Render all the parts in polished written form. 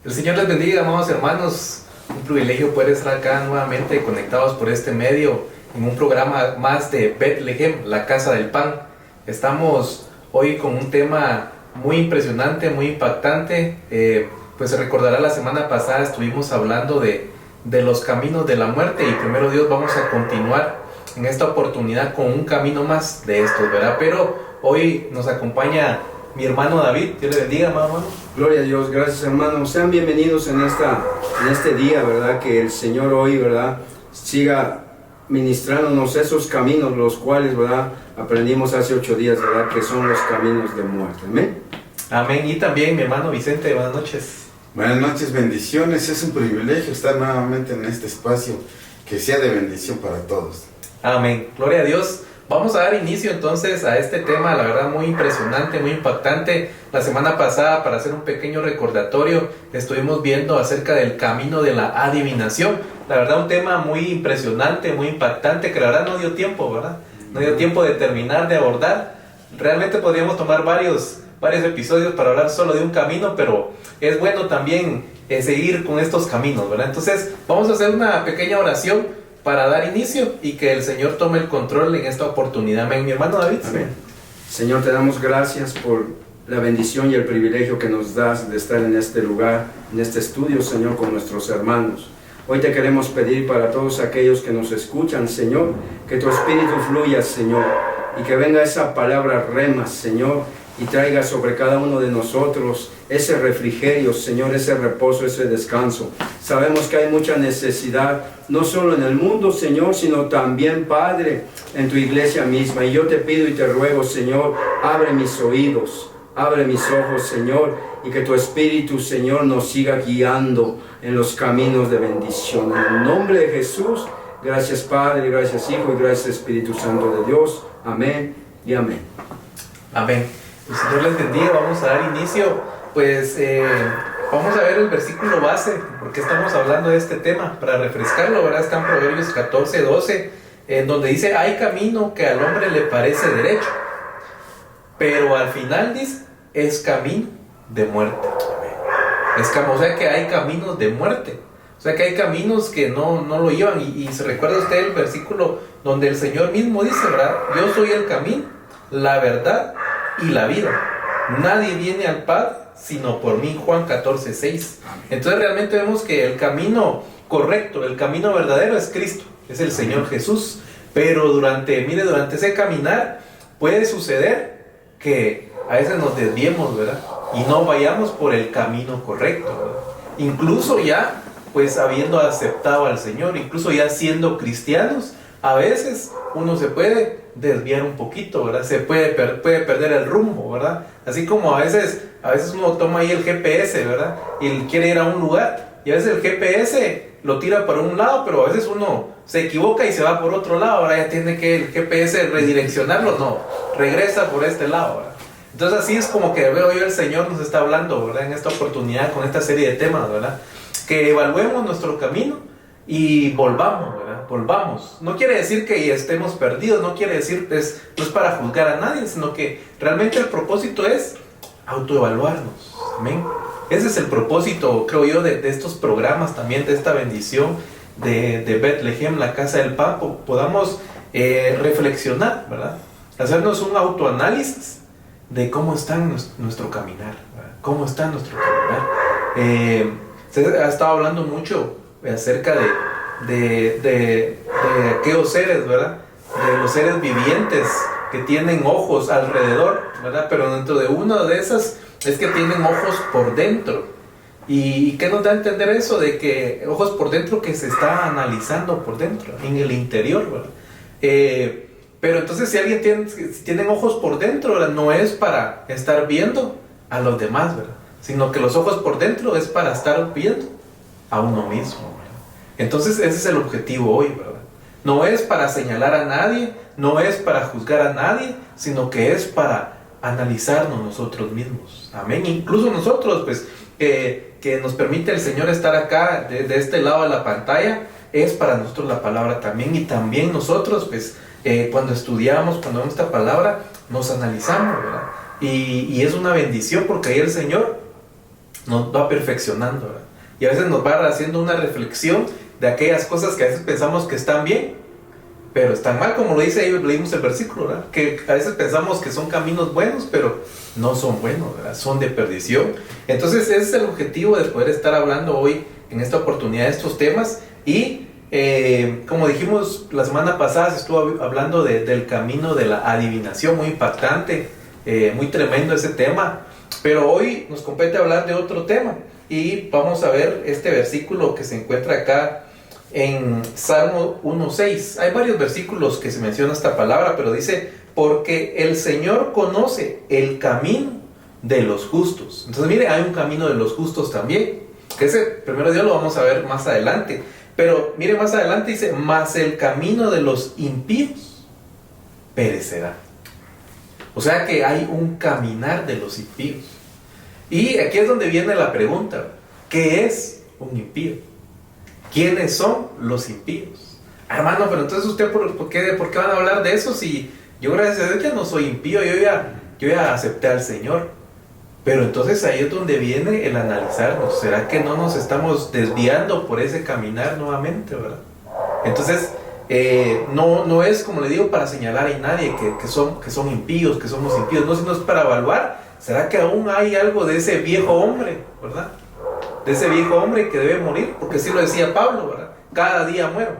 El Señor les bendiga, amados hermanos. Un privilegio poder estar acá nuevamente conectados por este medio en un programa más de Bethlehem, la casa del pan. Estamos hoy con un tema muy impresionante, muy impactante. Pues se recordará, la semana pasada estuvimos hablando de los caminos de la muerte, y primero Dios vamos a continuar en esta oportunidad con un camino más de estos, ¿verdad? Pero hoy nos acompaña mi hermano David. Dios le bendiga, hermano. Gloria a Dios, gracias hermanos. Sean bienvenidos en este día, ¿verdad? Que el Señor hoy, ¿verdad? Siga ministrándonos esos caminos, los cuales, ¿verdad? Aprendimos hace 8 días, ¿verdad? Que son los caminos de muerte. Amén. Amén. Y también mi hermano Vicente, buenas noches. Buenas noches, bendiciones. Es un privilegio estar nuevamente en este espacio, que sea de bendición para todos. Amén. Gloria a Dios. Vamos a dar inicio entonces a este tema, la verdad muy impresionante, muy impactante. La semana pasada, para hacer un pequeño recordatorio, estuvimos viendo acerca del camino de la adivinación. La verdad un tema muy impresionante, muy impactante, que la verdad no dio tiempo, ¿verdad? No dio tiempo de terminar de abordar. Realmente podríamos tomar varios episodios para hablar solo de un camino, pero es bueno también seguir con estos caminos, ¿verdad? Entonces vamos a hacer una pequeña oración para dar inicio y que el Señor tome el control en esta oportunidad. Amén. Mi hermano David. Amén. Señor, te damos gracias por la bendición y el privilegio que nos das de estar en este lugar, en este estudio, Señor, con nuestros hermanos. Hoy te queremos pedir para todos aquellos que nos escuchan, Señor, que tu Espíritu fluya, Señor, y que venga esa palabra rema, Señor, y traiga sobre cada uno de nosotros ese refrigerio, Señor, ese reposo, ese descanso. Sabemos que hay mucha necesidad, no solo en el mundo, Señor, sino también, Padre, en tu iglesia misma. Y yo te pido y te ruego, Señor, abre mis oídos, abre mis ojos, Señor, y que tu Espíritu, Señor, nos siga guiando en los caminos de bendición. En el nombre de Jesús, gracias, Padre, gracias, Hijo, y gracias, Espíritu Santo de Dios. Amén y amén. Amén. El Señor les bendiga. Vamos a dar inicio. Pues vamos a ver el versículo base, porque estamos hablando de este tema, para refrescarlo, ¿verdad? Está en Proverbios 14:12, en donde dice: hay camino que al hombre le parece derecho, pero al final dice, es camino de muerte. O sea que hay caminos de muerte, o sea que hay caminos que no lo llevan. Y se recuerda usted el versículo donde el Señor mismo dice, ¿verdad? Yo soy el camino, la verdad y la vida. Nadie viene al Padre sino por mí. Juan 14:6. Entonces realmente vemos que el camino correcto, el camino verdadero es Cristo, es el Señor Jesús. Pero durante ese caminar puede suceder que a veces nos desviemos, ¿verdad? Y no vayamos por el camino correcto, ¿verdad? Incluso ya, pues habiendo aceptado al Señor, incluso ya siendo cristianos, a veces uno se puede desviar un poquito, ¿verdad? Se puede perder el rumbo, ¿verdad? Así como a veces uno toma ahí el GPS, ¿verdad? Y quiere ir a un lugar, y a veces el GPS lo tira para un lado, pero a veces uno se equivoca y se va por otro lado. Ahora ya tiene que el GPS redireccionarlo, no, regresa por este lado, ¿verdad? Entonces así es como que veo yo, el Señor nos está hablando, ¿verdad? En esta oportunidad, con esta serie de temas, ¿verdad? Que evaluemos nuestro camino y volvamos, ¿verdad? Volvamos. No quiere decir que estemos perdidos, no quiere decir, no es para juzgar a nadie, sino que realmente el propósito es autoevaluarnos. Amén. Ese es el propósito, creo yo, de estos programas también, de esta bendición de Bethlehem, la casa del pan. Podamos reflexionar, ¿verdad? Hacernos un autoanálisis de cómo está nuestro caminar, ¿verdad? Cómo está nuestro caminar. Se ha estado hablando mucho acerca de aquellos seres, ¿verdad? De los seres vivientes que tienen ojos alrededor, ¿verdad? Pero dentro de una de esas es que tienen ojos por dentro. ¿Y qué nos da a entender eso? De que ojos por dentro, que se está analizando por dentro, en el interior, ¿verdad? Pero entonces si tienen ojos por dentro, ¿verdad? No es para estar viendo a los demás, ¿verdad? Sino que los ojos por dentro es para estar viendo a uno mismo, ¿verdad? Entonces ese es el objetivo hoy, ¿verdad? No es para señalar a nadie, no es para juzgar a nadie, sino que es para analizarnos nosotros mismos. Amén. Incluso nosotros, pues, que nos permite el Señor estar acá, de este lado de la pantalla, es para nosotros la palabra también. Y también nosotros, pues, cuando estudiamos, cuando vemos esta palabra, nos analizamos, ¿verdad? Y es una bendición, porque ahí el Señor nos va perfeccionando, ¿verdad? Y a veces nos va haciendo una reflexión de aquellas cosas que a veces pensamos que están bien, pero están mal, como lo dice ahí, leímos el versículo, ¿verdad? Que a veces pensamos que son caminos buenos, pero no son buenos, ¿verdad? Son de perdición. Entonces ese es el objetivo de poder estar hablando hoy en esta oportunidad de estos temas. Y como dijimos la semana pasada, se estuvo hablando del camino de la adivinación, muy impactante, muy tremendo ese tema. Pero hoy nos compete hablar de otro tema y vamos a ver este versículo que se encuentra acá en Salmo 1:6. Hay varios versículos que se menciona esta palabra, pero dice, porque el Señor conoce el camino de los justos. Entonces mire, hay un camino de los justos también, que ese primero Dios lo vamos a ver más adelante. Pero mire, más adelante dice, mas el camino de los impíos perecerá. O sea que hay un caminar de los impíos. Y aquí es donde viene la pregunta, ¿qué es un impío? ¿Quiénes son los impíos? Hermano, pero entonces usted, ¿por qué van a hablar de eso si yo, gracias a Dios, ya no soy impío? Yo ya acepté al Señor. Pero entonces ahí es donde viene el analizarnos. ¿Será que no nos estamos desviando por ese caminar nuevamente, verdad? Entonces, no es, como le digo, para señalar a nadie que son impíos, que somos impíos, no, sino es para evaluar. ¿Será que aún hay algo de ese viejo hombre, verdad? De ese viejo hombre que debe morir, porque así lo decía Pablo, ¿verdad? Cada día muero.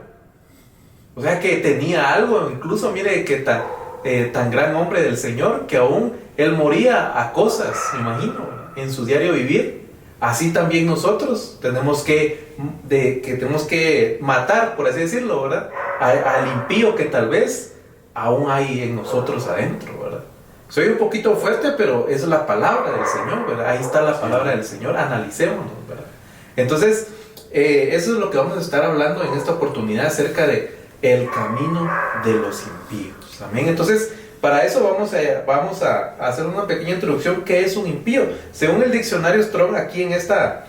O sea que tenía algo, incluso mire que tan gran hombre del Señor, que aún él moría a cosas, me imagino, ¿verdad? En su diario vivir. Así también nosotros tenemos que matar, por así decirlo, ¿verdad? Al impío que tal vez aún hay en nosotros adentro, ¿verdad? Soy un poquito fuerte, pero es la palabra del Señor, ¿verdad? Ahí está la palabra del Señor, analicémonos, ¿verdad? Entonces, eso es lo que vamos a estar hablando en esta oportunidad acerca de el camino de los impíos. Amén. Entonces, para eso vamos a hacer una pequeña introducción. ¿Qué es un impío? Según el diccionario Strong, aquí en esta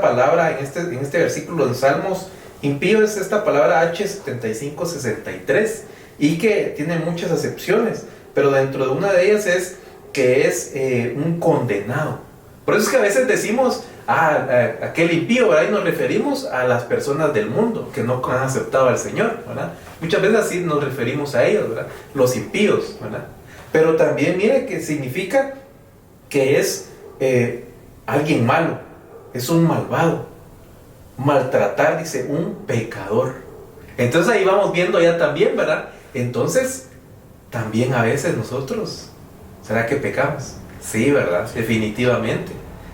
palabra, en este versículo de Salmos, impío es esta palabra H7563 y que tiene muchas acepciones, pero dentro de una de ellas es que es un condenado. Por eso es que a veces decimos, aquel impío, ¿verdad? Y nos referimos a las personas del mundo que no han aceptado al Señor, ¿verdad? Muchas veces así nos referimos a ellos, ¿verdad? Los impíos, ¿verdad? Pero también mire que significa que es alguien malo, es un malvado. Maltratar, dice, un pecador. Entonces ahí vamos viendo ya también, ¿verdad? Entonces, también a veces nosotros, ¿será que pecamos? Sí, ¿verdad? Definitivamente.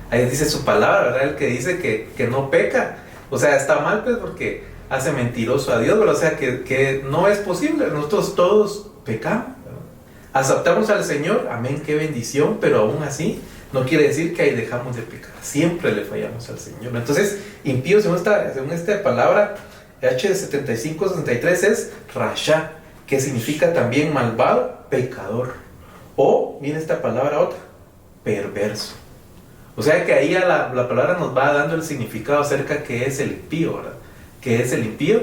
Ahí dice su palabra, ¿verdad? El que dice que no peca, o sea, está mal, pues, porque hace mentiroso a Dios, ¿verdad? O sea, que no es posible. Nosotros todos pecamos, ¿verdad? Aceptamos al Señor, amén, qué bendición, pero aún así no quiere decir que ahí dejamos de pecar. Siempre le fallamos al Señor. Entonces, impío, según esta palabra, H7563 es rasha, que significa también malvado, pecador. O, mira esta palabra otra, perverso. O sea que ahí ya la palabra nos va dando el significado acerca de qué es el impío, ¿verdad? ¿Qué es el impío?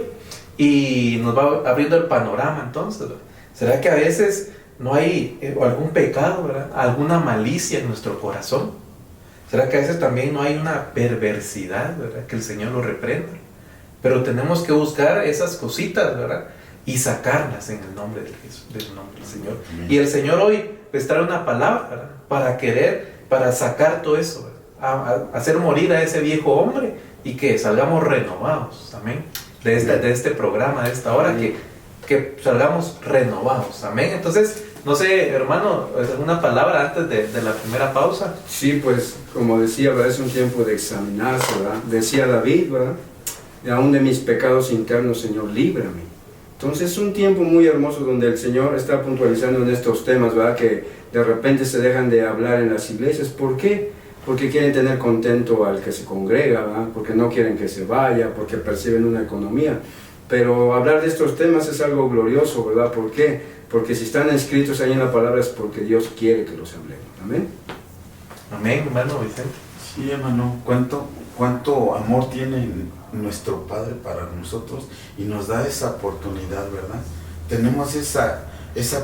Y nos va abriendo el panorama entonces, ¿verdad? ¿Será que a veces no hay algún pecado, ¿verdad? Alguna malicia en nuestro corazón? ¿Será que a veces también no hay una perversidad, ¿verdad? Que el Señor lo reprenda. Pero tenemos que buscar esas cositas, ¿verdad? Y sacarlas en el nombre de Jesús, del nombre del Señor. Y el Señor hoy les trae una palabra, ¿verdad? Para sacar todo eso, ¿verdad? A hacer morir a ese viejo hombre y que salgamos renovados, amén. De este programa, de esta hora, que salgamos renovados, amén. Entonces, no sé, hermano, ¿alguna palabra antes de la primera pausa? Sí, pues, como decía, ¿verdad? Es un tiempo de examinarse, ¿verdad? Decía David, ¿verdad? Y aún de mis pecados internos, Señor, líbrame. Entonces es un tiempo muy hermoso donde el Señor está puntualizando en estos temas, ¿verdad? Que de repente se dejan de hablar en las iglesias. ¿Por qué? Porque quieren tener contento al que se congrega, ¿verdad? Porque no quieren que se vaya, porque perciben una economía. Pero hablar de estos temas es algo glorioso, ¿verdad? ¿Por qué? Porque si están escritos ahí en la palabra es porque Dios quiere que los hablemos. Amén. Amén, hermano Vicente. Sí, hermano, cuánto amor tiene nuestro Padre para nosotros y nos da esa oportunidad, ¿verdad? Tenemos esa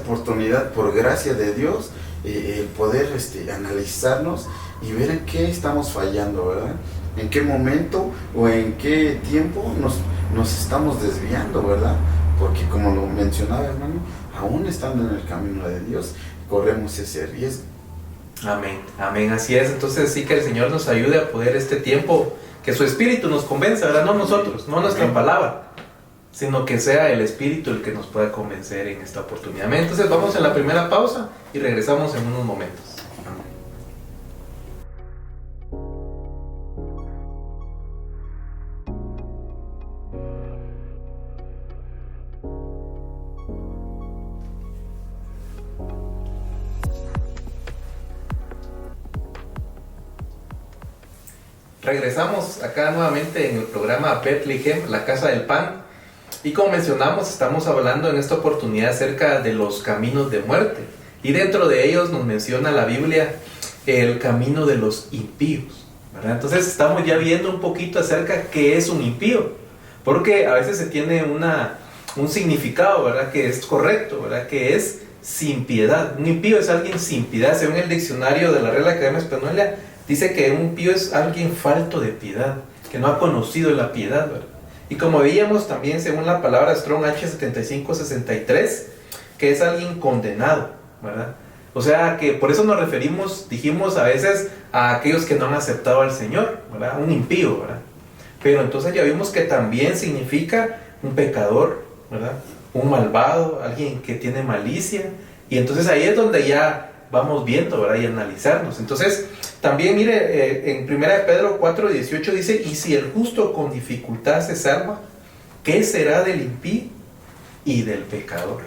oportunidad por gracia de Dios, el poder analizarnos y ver en qué estamos fallando, ¿verdad? En qué momento o en qué tiempo nos estamos desviando, ¿verdad? Porque como lo mencionaba, hermano, aún estando en el camino de Dios, corremos ese riesgo. Amén, amén, así es. Entonces sí que el Señor nos ayude a poder este tiempo, que su Espíritu nos convenza, ¿verdad? No nosotros, no nuestra palabra, sino que sea el Espíritu el que nos pueda convencer en esta oportunidad. Amén. Entonces vamos a la primera pausa y regresamos en unos momentos. Regresamos acá nuevamente en el programa Bethlehem, la Casa del Pan. Y como mencionamos, estamos hablando en esta oportunidad acerca de los caminos de muerte. Y dentro de ellos nos menciona la Biblia el camino de los impíos, ¿verdad? Entonces estamos ya viendo un poquito acerca de qué es un impío. Porque a veces se tiene un significado, ¿verdad? Que es correcto, ¿verdad? Que es sin piedad. Un impío es alguien sin piedad. Según el diccionario de la Real Academia Española, dice que un impío es alguien falto de piedad, que no ha conocido la piedad, ¿verdad? Y como veíamos también según la palabra Strong H7563, que es alguien condenado, ¿verdad? O sea que por eso nos referimos, dijimos a veces a aquellos que no han aceptado al Señor, ¿verdad? Un impío, ¿verdad? Pero entonces ya vimos que también significa un pecador, ¿verdad? Un malvado, alguien que tiene malicia. Y entonces ahí es donde ya vamos viendo, ¿verdad? Y analizarnos. Entonces también mire, en 1 Pedro 4:18 dice: y si el justo con dificultad se salva, ¿qué será del impío y del pecador?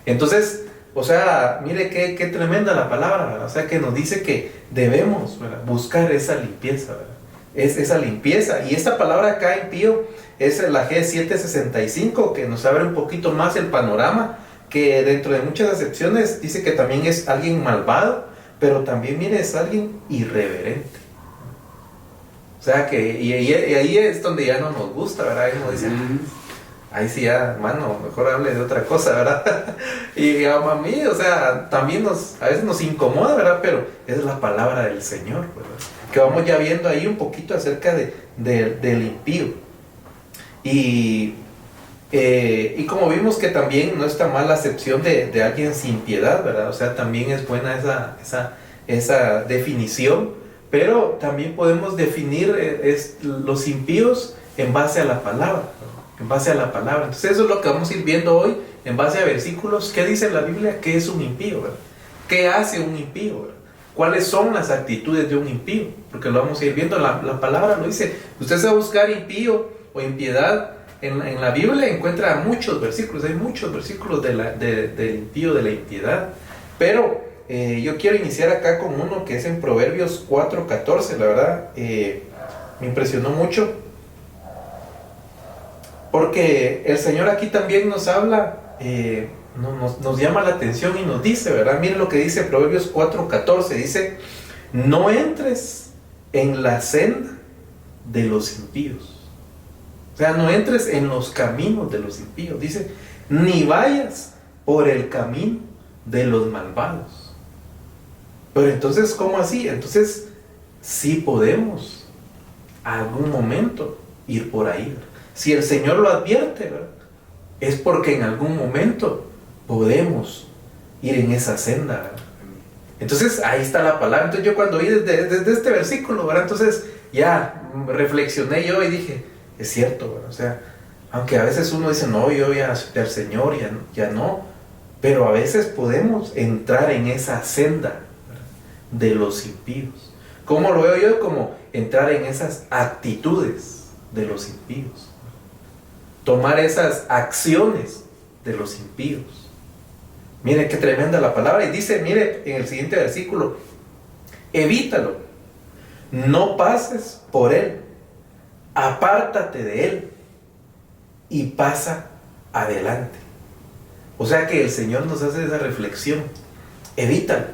Entonces, o sea, mire qué tremenda la palabra, ¿verdad? O sea, que nos dice que debemos, ¿verdad?, buscar esa limpieza, ¿verdad? Es esa limpieza. Y esta palabra acá, impío, es la G765, que nos abre un poquito más el panorama, que dentro de muchas acepciones dice que también es alguien malvado, pero también, mire, es alguien irreverente. O sea que, y ahí es donde ya no nos gusta, ¿verdad? Y uno dice, ahí sí ya, hermano, mejor hable de otra cosa, ¿verdad? Y a mí, o sea, también a veces nos incomoda, ¿verdad? Pero es la palabra del Señor, ¿verdad? Que vamos ya viendo ahí un poquito acerca del impío. Y como vimos que también no está mal la acepción de alguien sin piedad, ¿verdad? O sea, también es buena esa definición, pero también podemos definir los impíos en base a la palabra, ¿no? En base a la palabra. Entonces eso es lo que vamos a ir viendo hoy, en base a versículos. ¿Qué dice la Biblia? ¿Qué es un impío, verdad? ¿Qué hace un impío, verdad? ¿Cuáles son las actitudes de un impío? Porque lo vamos a ir viendo, la palabra lo dice. Usted se va a buscar impío o impiedad en la Biblia, encuentra muchos versículos, hay muchos versículos del impío, de la impiedad. Pero yo quiero iniciar acá con uno que es en Proverbios 4:14, la verdad, me impresionó mucho. Porque el Señor aquí también nos habla, nos llama la atención y nos dice, ¿verdad? Miren lo que dice Proverbios 4:14, dice: no entres en la senda de los impíos. O sea, no entres en los caminos de los impíos. Dice, ni vayas por el camino de los malvados. Pero entonces, ¿cómo así? Entonces, sí podemos algún momento ir por ahí, ¿verdad? Si el Señor lo advierte, ¿verdad?, es porque en algún momento podemos ir en esa senda, ¿verdad? Entonces ahí está la palabra. Entonces yo cuando oí desde este versículo, ¿verdad?, entonces ya reflexioné yo y dije, es cierto, ¿verdad? O sea, aunque a veces uno dice, no, yo voy a aceptar al Señor, ya no, pero a veces podemos entrar en esa senda, ¿verdad?, de los impíos. ¿Cómo lo veo yo? Como entrar en esas actitudes de los impíos, tomar esas acciones de los impíos. Mire qué tremenda la palabra. Y dice, mire, en el siguiente versículo, evítalo, no pases por él, apártate de él y pasa adelante. O sea que el Señor nos hace esa reflexión, evítalo.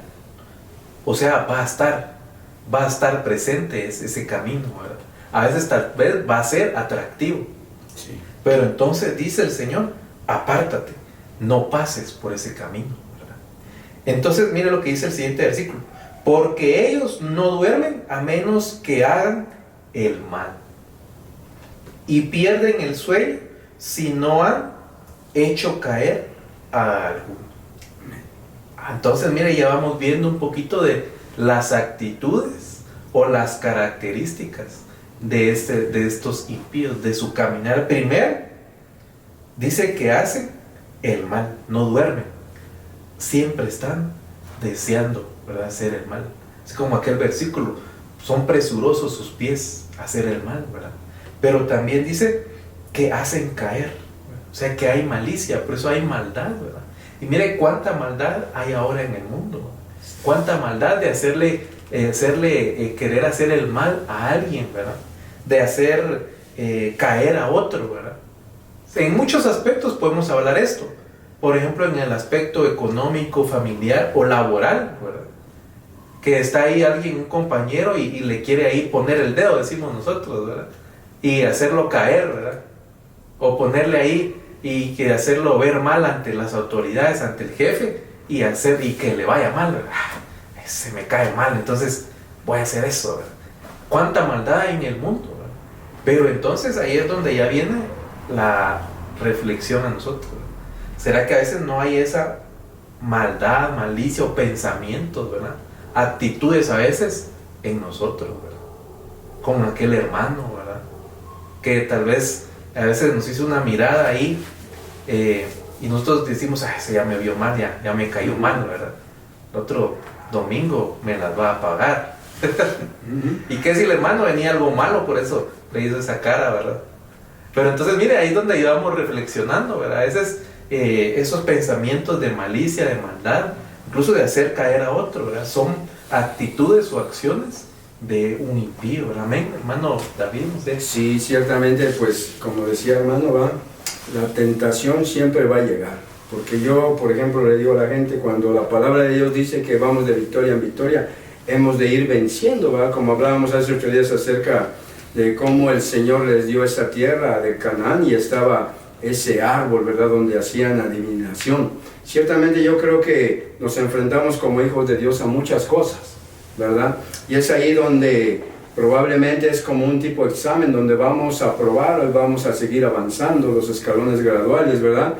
O sea, va a estar presente ese camino, ¿verdad? A veces tal vez va a ser atractivo, sí, pero entonces dice el Señor, apártate, no pases por ese camino, ¿verdad? Entonces mire lo que dice el siguiente versículo: porque ellos no duermen a menos que hagan el mal, y pierden el sueño si no han hecho caer a alguno. Entonces, mire, ya vamos viendo un poquito de las actitudes o las características de estos impíos, de su caminar. Primero, dice que hacen el mal, no duermen, siempre están deseando, ¿verdad?, hacer el mal. Es como aquel versículo, son presurosos sus pies a hacer el mal, ¿verdad? Pero también dice que hacen caer, ¿verdad? O sea que hay malicia, por eso hay maldad, ¿verdad? Y mire cuánta maldad hay ahora en el mundo, ¿verdad? Cuánta maldad de hacerle querer hacer el mal a alguien, ¿verdad? De hacer caer a otro, ¿verdad? En muchos aspectos podemos hablar esto. Por ejemplo, en el aspecto económico, familiar o laboral, ¿verdad? Que está ahí alguien, un compañero, y le quiere ahí poner el dedo, decimos nosotros, ¿verdad? Y hacerlo caer, ¿verdad? O ponerle ahí y que hacerlo ver mal ante las autoridades, ante el jefe, y que le vaya mal, ¿verdad? Se me cae mal, entonces voy a hacer eso, ¿verdad? Cuánta maldad hay en el mundo, ¿verdad? Pero entonces ahí es donde ya viene la reflexión a nosotros, ¿verdad? ¿Será que a veces no hay esa maldad, malicia o pensamientos, ¿verdad?, actitudes a veces en nosotros, ¿verdad? Como aquel hermano, ¿verdad?, que tal vez a veces nos hizo una mirada ahí y nosotros decimos, ese ya me vio mal, ya me cayó mal, ¿verdad? El otro domingo me las va a pagar. ¿Y qué si el hermano venía algo malo, por eso le hizo esa cara, ¿verdad? Pero entonces mire, ahí es donde íbamos reflexionando, ¿verdad? A veces esos pensamientos de malicia, de maldad, incluso de hacer caer a otro, ¿verdad?, son actitudes o acciones de un impío, ¿verdad? Amén, hermano David. Sí, ciertamente, pues como decía hermano, la tentación siempre va a llegar, porque yo, por ejemplo, le digo a la gente, cuando la palabra de Dios dice que vamos de victoria en victoria, hemos de ir venciendo, ¿verdad? Como hablábamos hace 8 días acerca de cómo el Señor les dio esa tierra de Canaán y estaba ese árbol, ¿verdad?, donde hacían adivinación. Ciertamente yo creo que nos enfrentamos como hijos de Dios a muchas cosas, ¿verdad? Y es ahí donde probablemente es como un tipo de examen donde vamos a probar y vamos a seguir avanzando los escalones graduales, ¿verdad?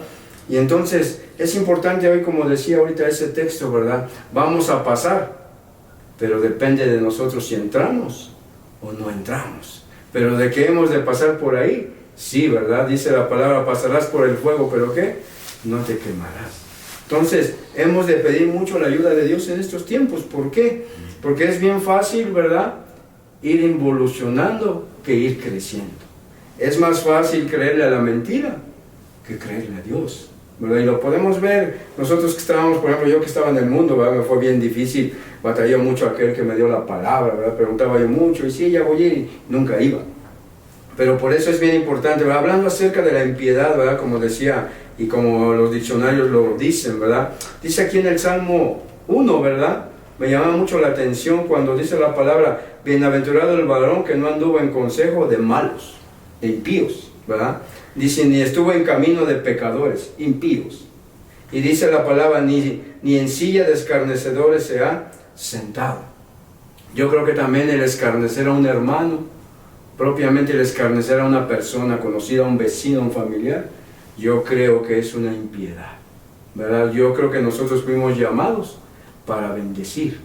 Y entonces es importante hoy, como decía ahorita ese texto, ¿verdad?, vamos a pasar, pero depende de nosotros si entramos o no entramos. Pero de que hemos de pasar por ahí, sí, ¿verdad? Dice la palabra, pasarás por el fuego, pero ¿qué? No te quemarás. Entonces, hemos de pedir mucho la ayuda de Dios en estos tiempos. ¿Por qué? Porque es bien fácil, ¿verdad?, ir involucionando que ir creciendo. Es más fácil creerle a la mentira que creerle a Dios, ¿verdad? Y lo podemos ver nosotros que estábamos, por ejemplo, yo que estaba en el mundo, ¿verdad?, me fue bien difícil, batallé mucho aquel que me dio la palabra, ¿verdad?, preguntaba yo mucho, y sí, ya voy a ir, y nunca iba. Pero por eso es bien importante, ¿verdad?, hablando acerca de la impiedad, ¿verdad?, como decía, y como los diccionarios lo dicen, ¿verdad?, dice aquí en el Salmo 1, ¿verdad?, me llama mucho la atención cuando dice la palabra, bienaventurado el varón que no anduvo en consejo de malos, de impíos, ¿verdad? Dice, ni estuvo en camino de pecadores, impíos. Y dice la palabra, ni en silla de escarnecedores se ha sentado. Yo creo que también el escarnecer a un hermano, propiamente el escarnecer a una persona conocida, a un vecino, a un familiar, yo creo que es una impiedad, ¿verdad? Yo creo que nosotros fuimos llamados para bendecir,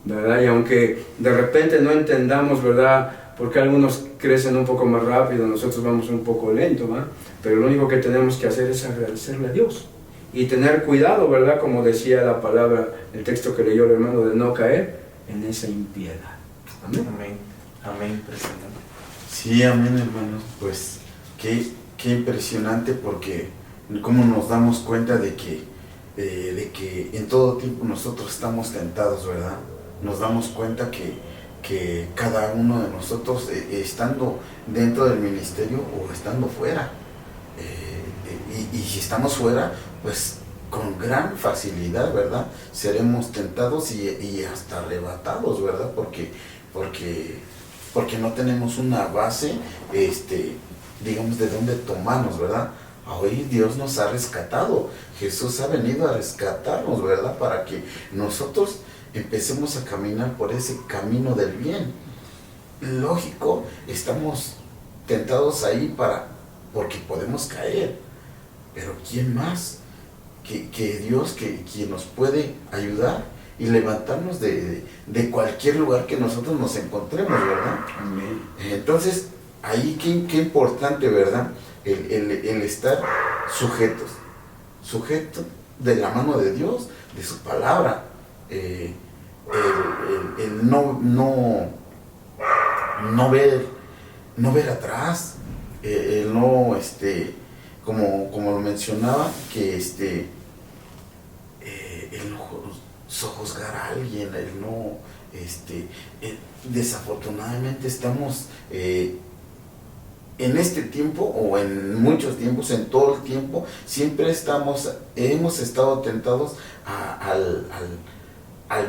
¿verdad? Y aunque de repente no entendamos, ¿verdad?, porque algunos crecen un poco más rápido, nosotros vamos un poco lento, ¿verdad?, pero lo único que tenemos que hacer es agradecerle a Dios y tener cuidado, ¿verdad?, como decía la palabra, el texto que leyó el hermano, de no caer en esa impiedad. Amén. Amén. Amén, presidente. Sí, amén, hermanos. Pues qué impresionante, porque cómo nos damos cuenta de que en todo tiempo nosotros estamos tentados, ¿verdad? Nos damos cuenta que cada uno de nosotros, estando dentro del ministerio o estando fuera, y si estamos fuera, pues con gran facilidad, ¿verdad?, seremos tentados y hasta arrebatados, ¿verdad? Porque no tenemos una base, digamos, de dónde tomarnos, ¿verdad? Hoy Dios nos ha rescatado, Jesús ha venido a rescatarnos, ¿verdad?, para que nosotros empecemos a caminar por ese camino del bien. Lógico, estamos tentados ahí porque podemos caer, pero ¿quién más que Dios, quien nos puede ayudar y levantarnos de cualquier lugar que nosotros nos encontremos, ¿verdad? Amén. Entonces, ahí qué importante, ¿verdad? El estar sujetos de la mano de Dios, de su palabra, el no ver atrás, el no, como lo mencionaba, que el no sojuzgar a alguien, el no, desafortunadamente estamos en este tiempo, o en muchos tiempos, en todo el tiempo, siempre hemos estado tentados al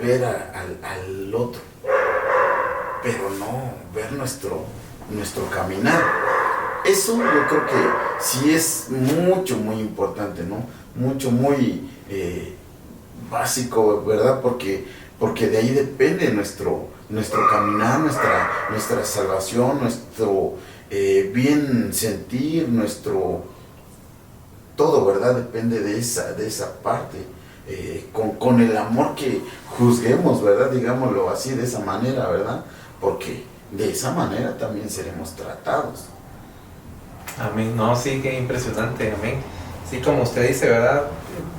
ver al otro, pero no ver nuestro caminar. Eso yo creo que sí es muy importante, ¿no? Muy básico, ¿verdad? Porque de ahí depende nuestro caminar, nuestra salvación, nuestro bien sentir, todo, ¿verdad? Depende de esa parte. Con el amor que juzguemos, ¿verdad? Digámoslo así, de esa manera, ¿verdad? Porque de esa manera también seremos tratados. Amén. No, sí, qué impresionante, amén. Sí, como usted dice, ¿verdad?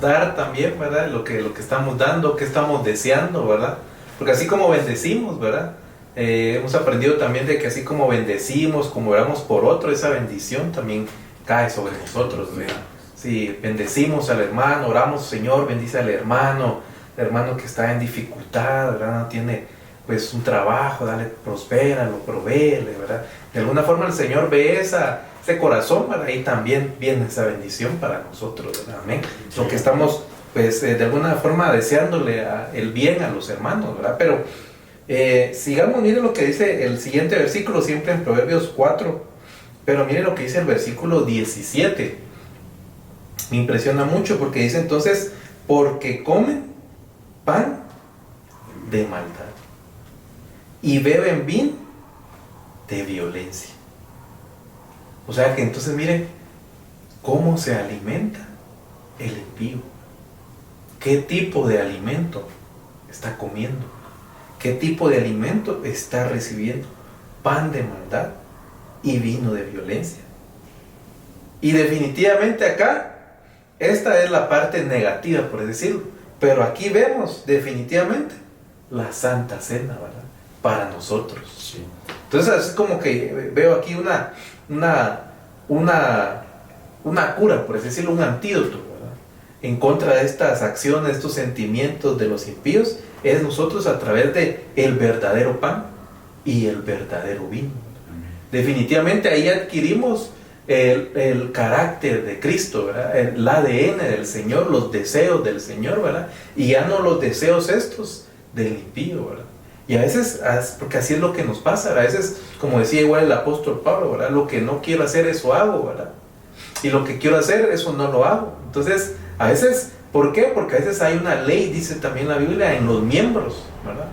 Dar también, ¿verdad? Lo que estamos dando, que estamos deseando, ¿verdad? Porque así como bendecimos, ¿verdad? Hemos aprendido también de que así como bendecimos, como oramos por otro, esa bendición también cae sobre nosotros, ¿verdad? Si bendecimos al hermano, oramos, Señor, bendice al hermano que está en dificultad, ¿verdad? No tiene pues un trabajo, dale, prospéralo, provéele, ¿verdad? De alguna forma el Señor ve ese corazón, ¿verdad? Y también viene esa bendición para nosotros, ¿verdad? Amén. Sí. Lo que estamos, pues, de alguna forma deseándole el bien a los hermanos, ¿verdad? Pero sigamos, miren lo que dice el siguiente versículo, siempre en Proverbios 4, pero miren lo que dice el versículo 17. Me impresiona mucho porque dice entonces, porque comen pan de maldad y beben vino de violencia. O sea que entonces miren cómo se alimenta el impío. ¿Qué tipo de alimento está comiendo? ¿Qué tipo de alimento está recibiendo? Pan de maldad y vino de violencia. Y definitivamente acá, esta es la parte negativa, por decirlo. Pero aquí vemos definitivamente la Santa Cena, ¿verdad? Para nosotros. Sí. Entonces es como que veo aquí una cura, por así decirlo, un antídoto, ¿verdad? En contra de estas acciones, estos sentimientos de los impíos, es nosotros a través de el verdadero pan y el verdadero vino. Definitivamente ahí adquirimos el carácter de Cristo, ¿verdad? El ADN del Señor, los deseos del Señor, ¿verdad? Y ya no los deseos estos del impío, ¿verdad? Y a veces, porque así es lo que nos pasa, a veces, como decía igual el apóstol Pablo, ¿verdad? Lo que no quiero hacer, eso hago, ¿verdad? Y lo que quiero hacer, eso no lo hago. Entonces, a veces, ¿por qué? Porque a veces hay una ley, dice también la Biblia, en los miembros, ¿verdad?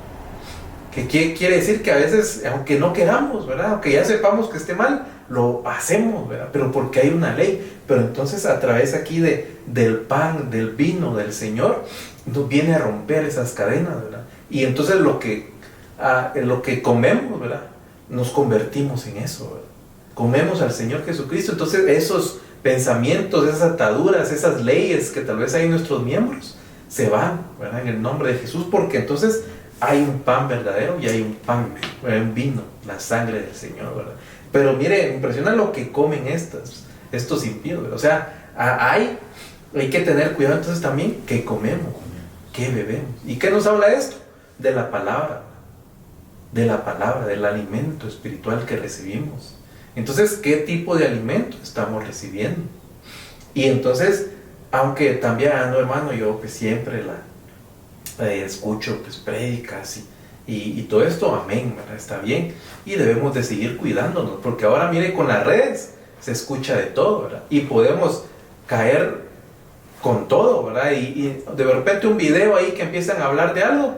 Que quiere decir que a veces, aunque no queramos, ¿verdad? Aunque ya sepamos que esté mal, lo hacemos, ¿verdad? Pero porque hay una ley. Pero entonces a través aquí del pan, del vino del Señor, nos viene a romper esas cadenas, ¿verdad? Y entonces lo que comemos, ¿verdad? Nos convertimos en eso, ¿verdad? Comemos al Señor Jesucristo. Entonces esos pensamientos, esas ataduras, esas leyes que tal vez hay en nuestros miembros, se van, ¿verdad? En el nombre de Jesús, porque entonces hay un pan verdadero y hay un pan, un vino, la sangre del Señor, ¿verdad? Pero mire, impresiona lo que comen estos impíos, ¿verdad? O sea, hay que tener cuidado entonces también qué comemos, qué bebemos. ¿Y qué nos habla esto? De la palabra, del alimento espiritual que recibimos. Entonces, ¿qué tipo de alimento estamos recibiendo? Y entonces, aunque también, no, hermano, yo pues siempre escucho pues prédicas y todo esto, amén, ¿verdad? Está bien, y debemos de seguir cuidándonos, porque ahora mire, con las redes se escucha de todo, ¿verdad? Y podemos caer con todo, ¿verdad? Y de repente un video ahí que empiezan a hablar de algo,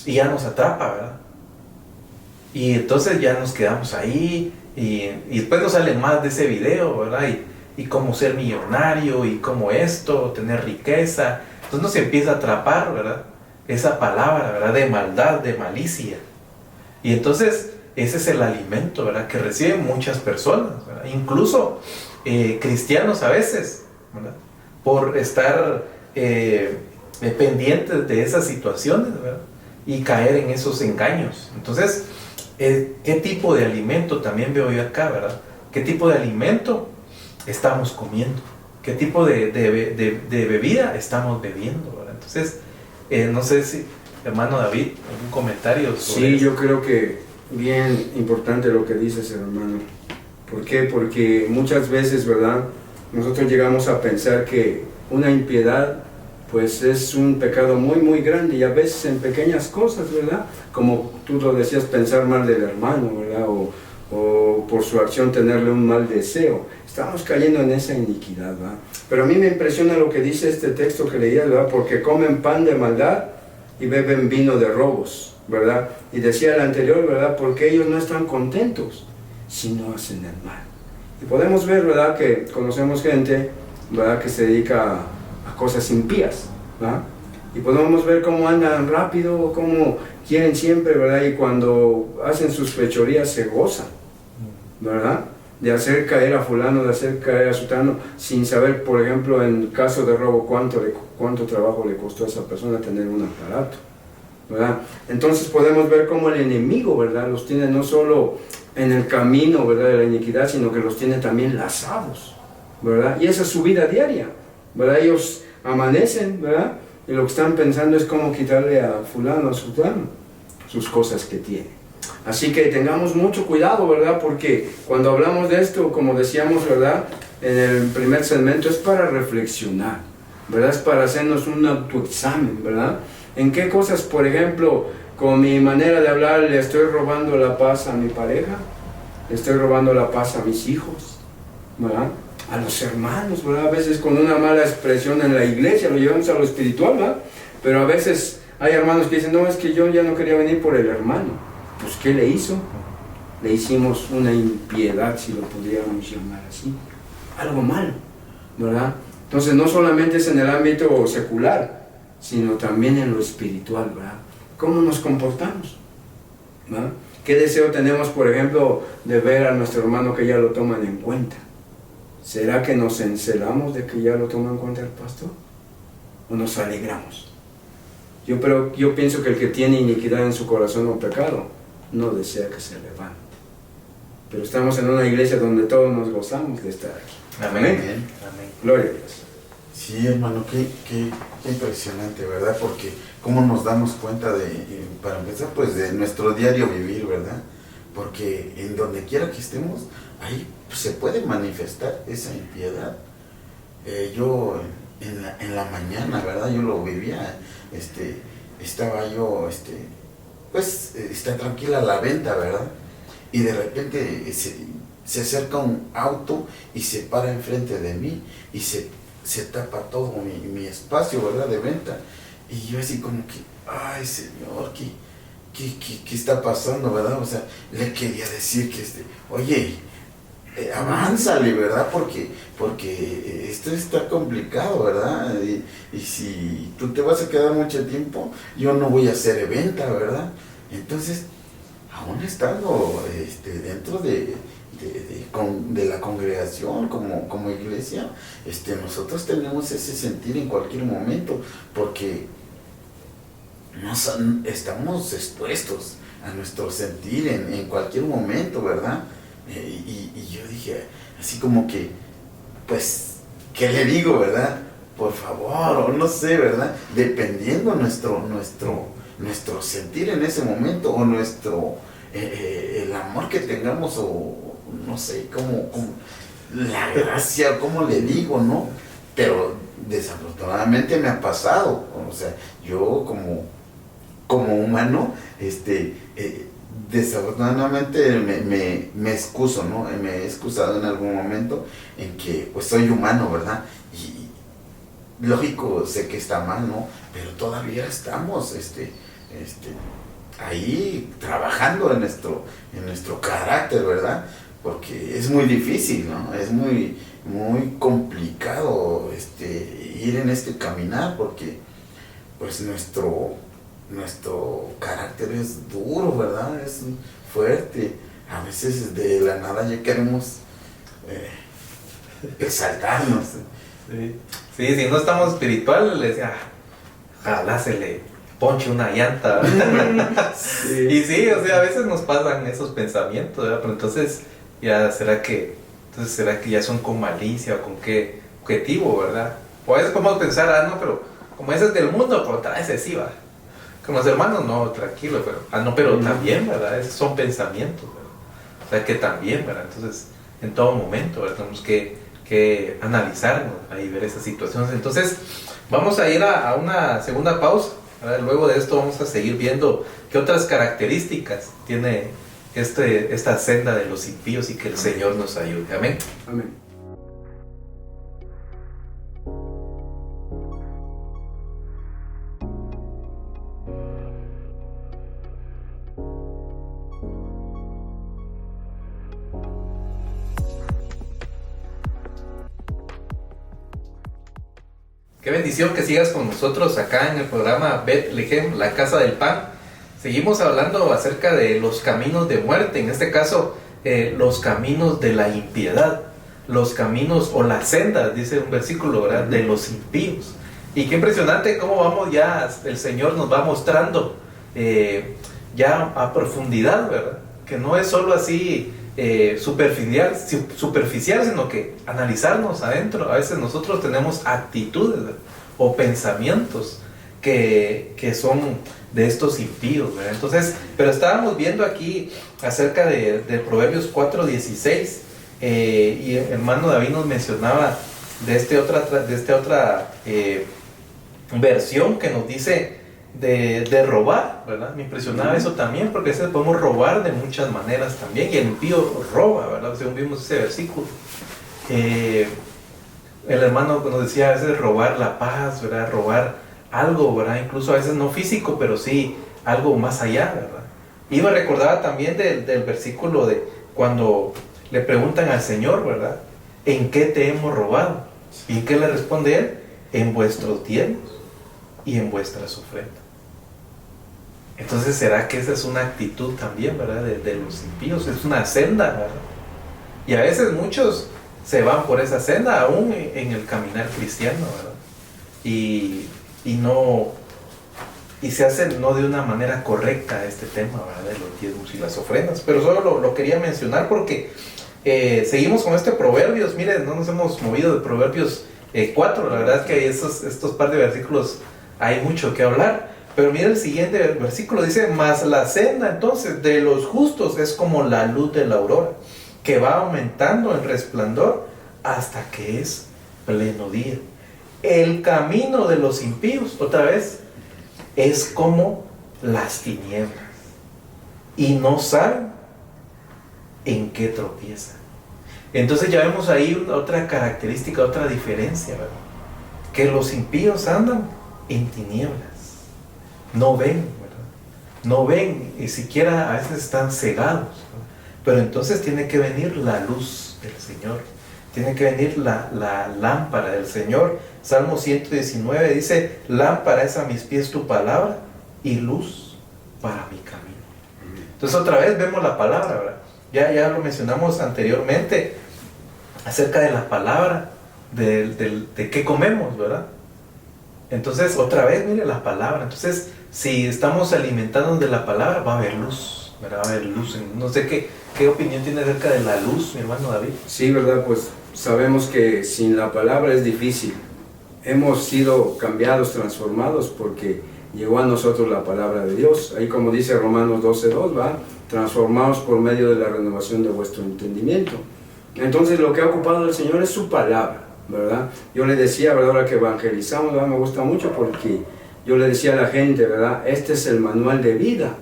y ya nos atrapa, ¿verdad? Y entonces ya nos quedamos ahí y después nos sale más de ese video, ¿verdad? Y cómo ser millonario y cómo esto, tener riqueza. Entonces nos empieza a atrapar, ¿verdad? Esa palabra, ¿verdad? De maldad, de malicia. Y entonces ese es el alimento, ¿verdad? Que reciben muchas personas, ¿verdad? Incluso cristianos a veces, ¿verdad? Por estar pendientes de esas situaciones, ¿verdad? Y caer en esos engaños. Entonces, ¿qué tipo de alimento también veo yo acá, verdad? ¿Qué tipo de alimento estamos comiendo? ¿Qué tipo de bebida estamos bebiendo, verdad? Entonces, no sé si, hermano David, algún comentario sobre Sí, eso. yo creo que bien importante lo que dices, hermano. ¿Por qué? Porque muchas veces, ¿verdad? Nosotros llegamos a pensar que una impiedad pues es un pecado muy muy grande, y a veces en pequeñas cosas, ¿verdad? Como tú lo decías, pensar mal del hermano, ¿verdad? O por su acción tenerle un mal deseo. Estamos cayendo en esa iniquidad, ¿verdad? Pero a mí me impresiona lo que dice este texto que leías, ¿verdad? Porque comen pan de maldad y beben vino de robos, ¿verdad? Y decía el anterior, ¿verdad? Porque ellos no están contentos si no hacen el mal. Y podemos ver, ¿verdad? Que conocemos gente, ¿verdad? Que se dedica a cosas impías, ¿verdad? Y podemos ver cómo andan rápido, cómo quieren siempre, ¿verdad? Y cuando hacen sus fechorías se gozan, ¿verdad? De hacer caer a fulano, de hacer caer a sutano, sin saber, por ejemplo, en caso de robo, cuánto trabajo le costó a esa persona tener un aparato, ¿verdad? Entonces podemos ver cómo el enemigo, ¿verdad? Los tiene no solo en el camino, ¿verdad? De la iniquidad, sino que los tiene también lazados, ¿verdad? Y esa es su vida diaria, ¿verdad? Ellos amanecen, ¿verdad? Y lo que están pensando es cómo quitarle a fulano, a sutano, sus cosas que tiene. Así que tengamos mucho cuidado, ¿verdad? Porque cuando hablamos de esto, como decíamos, ¿verdad? En el primer segmento, es para reflexionar, ¿verdad? Es para hacernos un autoexamen, ¿verdad? ¿En qué cosas, por ejemplo, con mi manera de hablar, le estoy robando la paz a mi pareja? ¿Le estoy robando la paz a mis hijos? ¿Verdad? A los hermanos, ¿verdad? A veces con una mala expresión en la iglesia lo llevamos a lo espiritual, ¿verdad? Pero a veces hay hermanos que dicen, no, es que yo ya no quería venir por el hermano. Pues, ¿qué le hizo? Le hicimos una impiedad, si lo pudiéramos llamar así. Algo malo, ¿verdad? Entonces, no solamente es en el ámbito secular, sino también en lo espiritual, ¿verdad? ¿Cómo nos comportamos? ¿Verdad? ¿Qué deseo tenemos, por ejemplo, de ver a nuestro hermano que ya lo toman en cuenta? ¿Será que nos encelamos de que ya lo toma en cuenta el pastor? ¿O nos alegramos? Yo pienso que el que tiene iniquidad en su corazón o pecado, no desea que se levante. Pero estamos en una iglesia donde todos nos gozamos de estar aquí. Amén. Amén. Gloria a Dios. Sí, hermano, qué impresionante, ¿verdad? Porque cómo nos damos cuenta de, para empezar, pues de nuestro diario vivir, ¿verdad? Porque en donde quiera que estemos, ahí se puede manifestar esa impiedad. Yo en la mañana, ¿verdad? Yo lo vivía, estaba yo, pues está tranquila la venta, ¿verdad? Y de repente se acerca un auto y se para enfrente de mí y se tapa todo mi espacio, ¿verdad? De venta. Y yo así como que, ay Señor, ¿qué está pasando, verdad? O sea, le quería decir que oye, avánzale, ¿verdad? Porque esto está complicado, ¿verdad? Y si tú te vas a quedar mucho tiempo, yo no voy a hacer venta, ¿verdad? Entonces, aún estando dentro de la congregación, como iglesia, nosotros tenemos ese sentir en cualquier momento, porque estamos expuestos a nuestro sentir en cualquier momento, ¿verdad? Y yo dije, así como que, pues, ¿qué le digo, verdad? Por favor, o no sé, ¿verdad? Dependiendo nuestro sentir en ese momento, o el amor que tengamos, o no sé, como la gracia, como le digo, ¿no? Pero desafortunadamente me ha pasado, o sea, yo como humano, desafortunadamente me excuso, ¿no? Me he excusado en algún momento en que pues soy humano, ¿verdad? Y lógico, sé que está mal, ¿no? Pero todavía estamos ahí trabajando en nuestro carácter, ¿verdad? Porque es muy difícil, ¿no? Es muy, muy complicado ir en este caminar, porque pues nuestro carácter es duro, ¿verdad? Es fuerte. A veces de la nada ya queremos exaltarnos. Sí, si no estamos espirituales, le decía, ojalá se le ponche una llanta. Sí. Y sí, o sea, a veces nos pasan esos pensamientos, ¿verdad? Pero entonces ¿será que ya son con malicia o con qué objetivo, verdad? O a veces podemos pensar, no, pero como ese es del mundo, por otra vez sí va. Con los hermanos, no, tranquilo, pero también, ¿verdad? Esos son pensamientos, ¿verdad? O sea, que también, ¿verdad? Entonces, en todo momento, ¿verdad? Tenemos que analizarnos y ver esas situaciones. Entonces, vamos a ir a una segunda pausa, ¿verdad? Luego de esto vamos a seguir viendo qué otras características tiene esta senda de los impíos y que el Señor nos ayude. Amén. Amén. Qué bendición que sigas con nosotros acá en el programa Betlehem, la casa del pan. Seguimos hablando acerca de los caminos de muerte, en este caso los caminos de la impiedad, los caminos o las sendas, dice un versículo, ¿verdad? De los impíos. Y qué impresionante cómo vamos ya, el Señor nos va mostrando ya a profundidad, ¿verdad? Que no es solo así superficial, sino que analizarnos adentro. A veces nosotros tenemos actitudes, ¿verdad? O pensamientos que son de estos impíos, ¿verdad? Entonces, pero estábamos viendo aquí acerca de Proverbios 4:16 y el hermano David nos mencionaba de esta otra versión que nos dice de robar, ¿verdad? Me impresionaba eso también, porque a veces podemos robar de muchas maneras también, y el impío roba, ¿verdad? Según vimos ese versículo. El hermano nos decía a veces robar la paz, ¿verdad? Robar algo, ¿verdad? Incluso a veces no físico, pero sí algo más allá, ¿verdad? Y me recordaba también del versículo de cuando le preguntan al Señor, ¿verdad? ¿En qué te hemos robado? ¿Y en qué le responde Él? En vuestros diezmos y en vuestras ofrendas. Entonces, ¿será que esa es una actitud también, ¿verdad? De los impíos, es una senda, ¿verdad? Y a veces muchos se van por esa senda, aún en el caminar cristiano, ¿verdad? Y se hacen no de una manera correcta este tema, ¿verdad? De los diezmos y las ofrendas. Pero solo lo quería mencionar porque seguimos con este Proverbios. Miren, no nos hemos movido de Proverbios 4. La verdad es que estos par de versículos hay mucho que hablar. Pero mira el siguiente versículo, dice: mas la senda entonces de los justos es como la luz de la aurora, que va aumentando en resplandor hasta que es pleno día. El camino de los impíos, otra vez, es como las tinieblas, y no saben en qué tropiezan. Entonces ya vemos ahí otra característica, otra diferencia, ¿verdad? Que los impíos andan en tinieblas, no ven, ¿verdad? No ven, y siquiera a veces están cegados, ¿verdad? Pero entonces tiene que venir la luz del Señor, tiene que venir la lámpara del Señor. Salmo 119 dice: lámpara es a mis pies tu palabra y luz para mi camino. Entonces otra vez vemos la palabra, ¿verdad? Ya lo mencionamos anteriormente acerca de la palabra, de qué comemos, ¿verdad? Entonces otra vez mire la palabra. Entonces si estamos alimentándonos de la palabra, va a haber luz, ¿verdad? Va a haber luz. No sé qué opinión tiene acerca de la luz, mi hermano David. Sí, ¿verdad? Pues sabemos que sin la palabra es difícil. Hemos sido cambiados, transformados, porque llegó a nosotros la palabra de Dios. Ahí, como dice Romanos 12:2, ¿va? Transformados por medio de la renovación de vuestro entendimiento. Entonces lo que ha ocupado el Señor es su palabra, ¿verdad? Yo le decía, ¿verdad? Ahora que evangelizamos, ¿verdad? Me gusta mucho porque yo le decía a la gente, ¿verdad? Este es el manual de vida,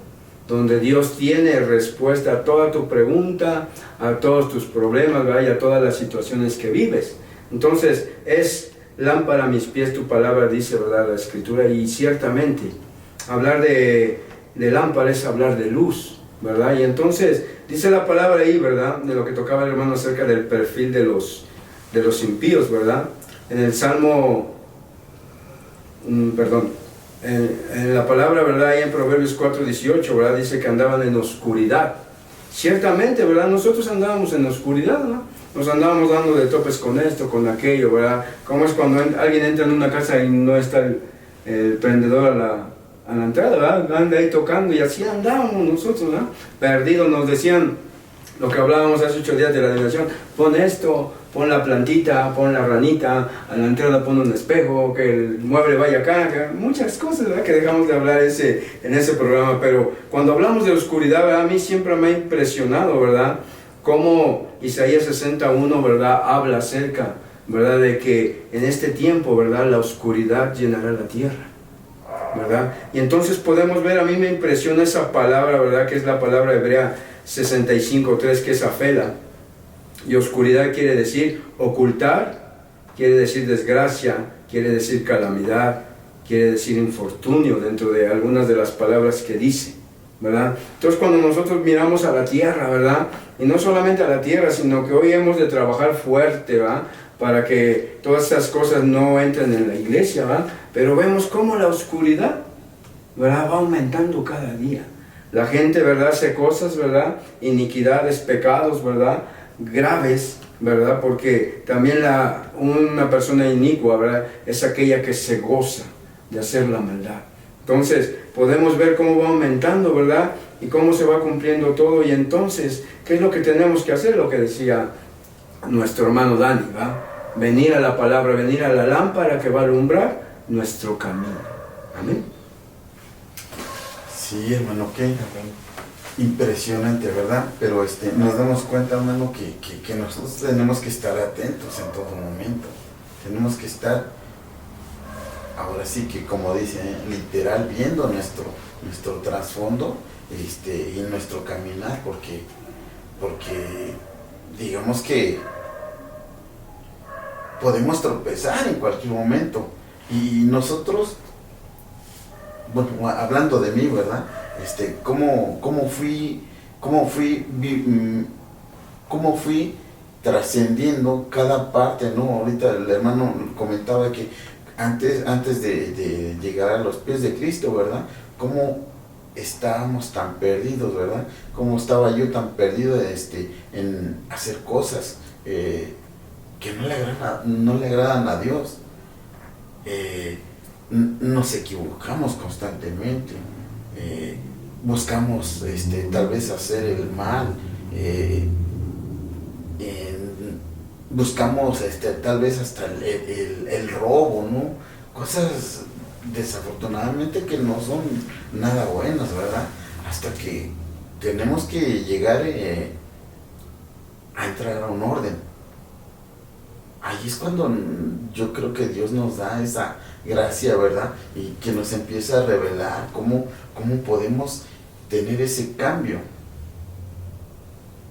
donde Dios tiene respuesta a toda tu pregunta, a todos tus problemas, ¿verdad? Y a todas las situaciones que vives. Entonces es lámpara a mis pies tu palabra, dice, ¿verdad? La Escritura. Y ciertamente hablar de lámpara es hablar de luz, ¿verdad? Y entonces dice la palabra ahí, ¿verdad? De lo que tocaba el hermano acerca del perfil de los impíos, ¿verdad? En el Salmo, en la palabra, ¿verdad? Ahí en Proverbios 4:18, ¿verdad? Dice que andaban en oscuridad. Ciertamente, ¿verdad? Nosotros andábamos en oscuridad, ¿no? Nos andábamos dando de topes con esto, con aquello, ¿verdad? Como es cuando alguien entra en una casa y no está el prendedor a la entrada, ¿verdad? Anda ahí tocando, y así andábamos nosotros, ¿verdad? Perdidos. Nos decían lo que hablábamos hace 8 días de la dimensión: pon esto, pon la plantita, pon la ranita, a la entrada pon un espejo, que el mueble vaya acá, muchas cosas, ¿verdad? Que dejamos de hablar en ese programa. Pero cuando hablamos de oscuridad, ¿verdad? A mí siempre me ha impresionado, ¿verdad? Cómo Isaías 61, ¿verdad? Habla acerca, ¿verdad? De que en este tiempo, ¿verdad? La oscuridad llenará la tierra, ¿verdad? Y entonces podemos ver, a mí me impresiona esa palabra, ¿verdad? Que es la palabra hebrea 65:3, que es afela. Y oscuridad quiere decir ocultar, quiere decir desgracia, quiere decir calamidad, quiere decir infortunio, dentro de algunas de las palabras que dice, ¿verdad? Entonces cuando nosotros miramos a la tierra, ¿verdad? Y no solamente a la tierra, sino que hoy hemos de trabajar fuerte, ¿verdad? Para que todas esas cosas no entren en la iglesia, ¿verdad? Pero vemos cómo la oscuridad, ¿verdad? Va aumentando cada día. La gente, ¿verdad? Hace cosas, ¿verdad? Iniquidades, pecados, ¿verdad? Graves, ¿verdad? Porque también una persona inicua, ¿verdad? Es aquella que se goza de hacer la maldad. Entonces podemos ver cómo va aumentando, ¿verdad? Y cómo se va cumpliendo todo. Y entonces, ¿qué es lo que tenemos que hacer? Lo que decía nuestro hermano Dani, ¿verdad? Venir a la palabra, venir a la lámpara que va a alumbrar nuestro camino. Amén. Sí, hermano, qué impresionante, ¿verdad? Pero nos damos cuenta, hermano, que nosotros tenemos que estar atentos en todo momento. Tenemos que estar, ahora sí que, como dice, literal, viendo nuestro trasfondo y nuestro caminar, porque digamos que podemos tropezar en cualquier momento. Y nosotros, bueno, hablando de mí, ¿verdad? ¿Cómo fui trascendiendo cada parte, ¿no? Ahorita el hermano comentaba que antes de llegar a los pies de Cristo, ¿verdad? Cómo estábamos tan perdidos, ¿verdad? Cómo estaba yo tan perdido en hacer cosas que no le agradan a Dios. Nos equivocamos constantemente, buscamos tal vez hacer el mal, buscamos tal vez hasta el robo, ¿no? Cosas desafortunadamente que no son nada buenas, ¿verdad? Hasta que tenemos que llegar a entrar a un orden. Ahí es cuando yo creo que Dios nos da esa gracia, ¿verdad? Y que nos empieza a revelar cómo podemos tener ese cambio.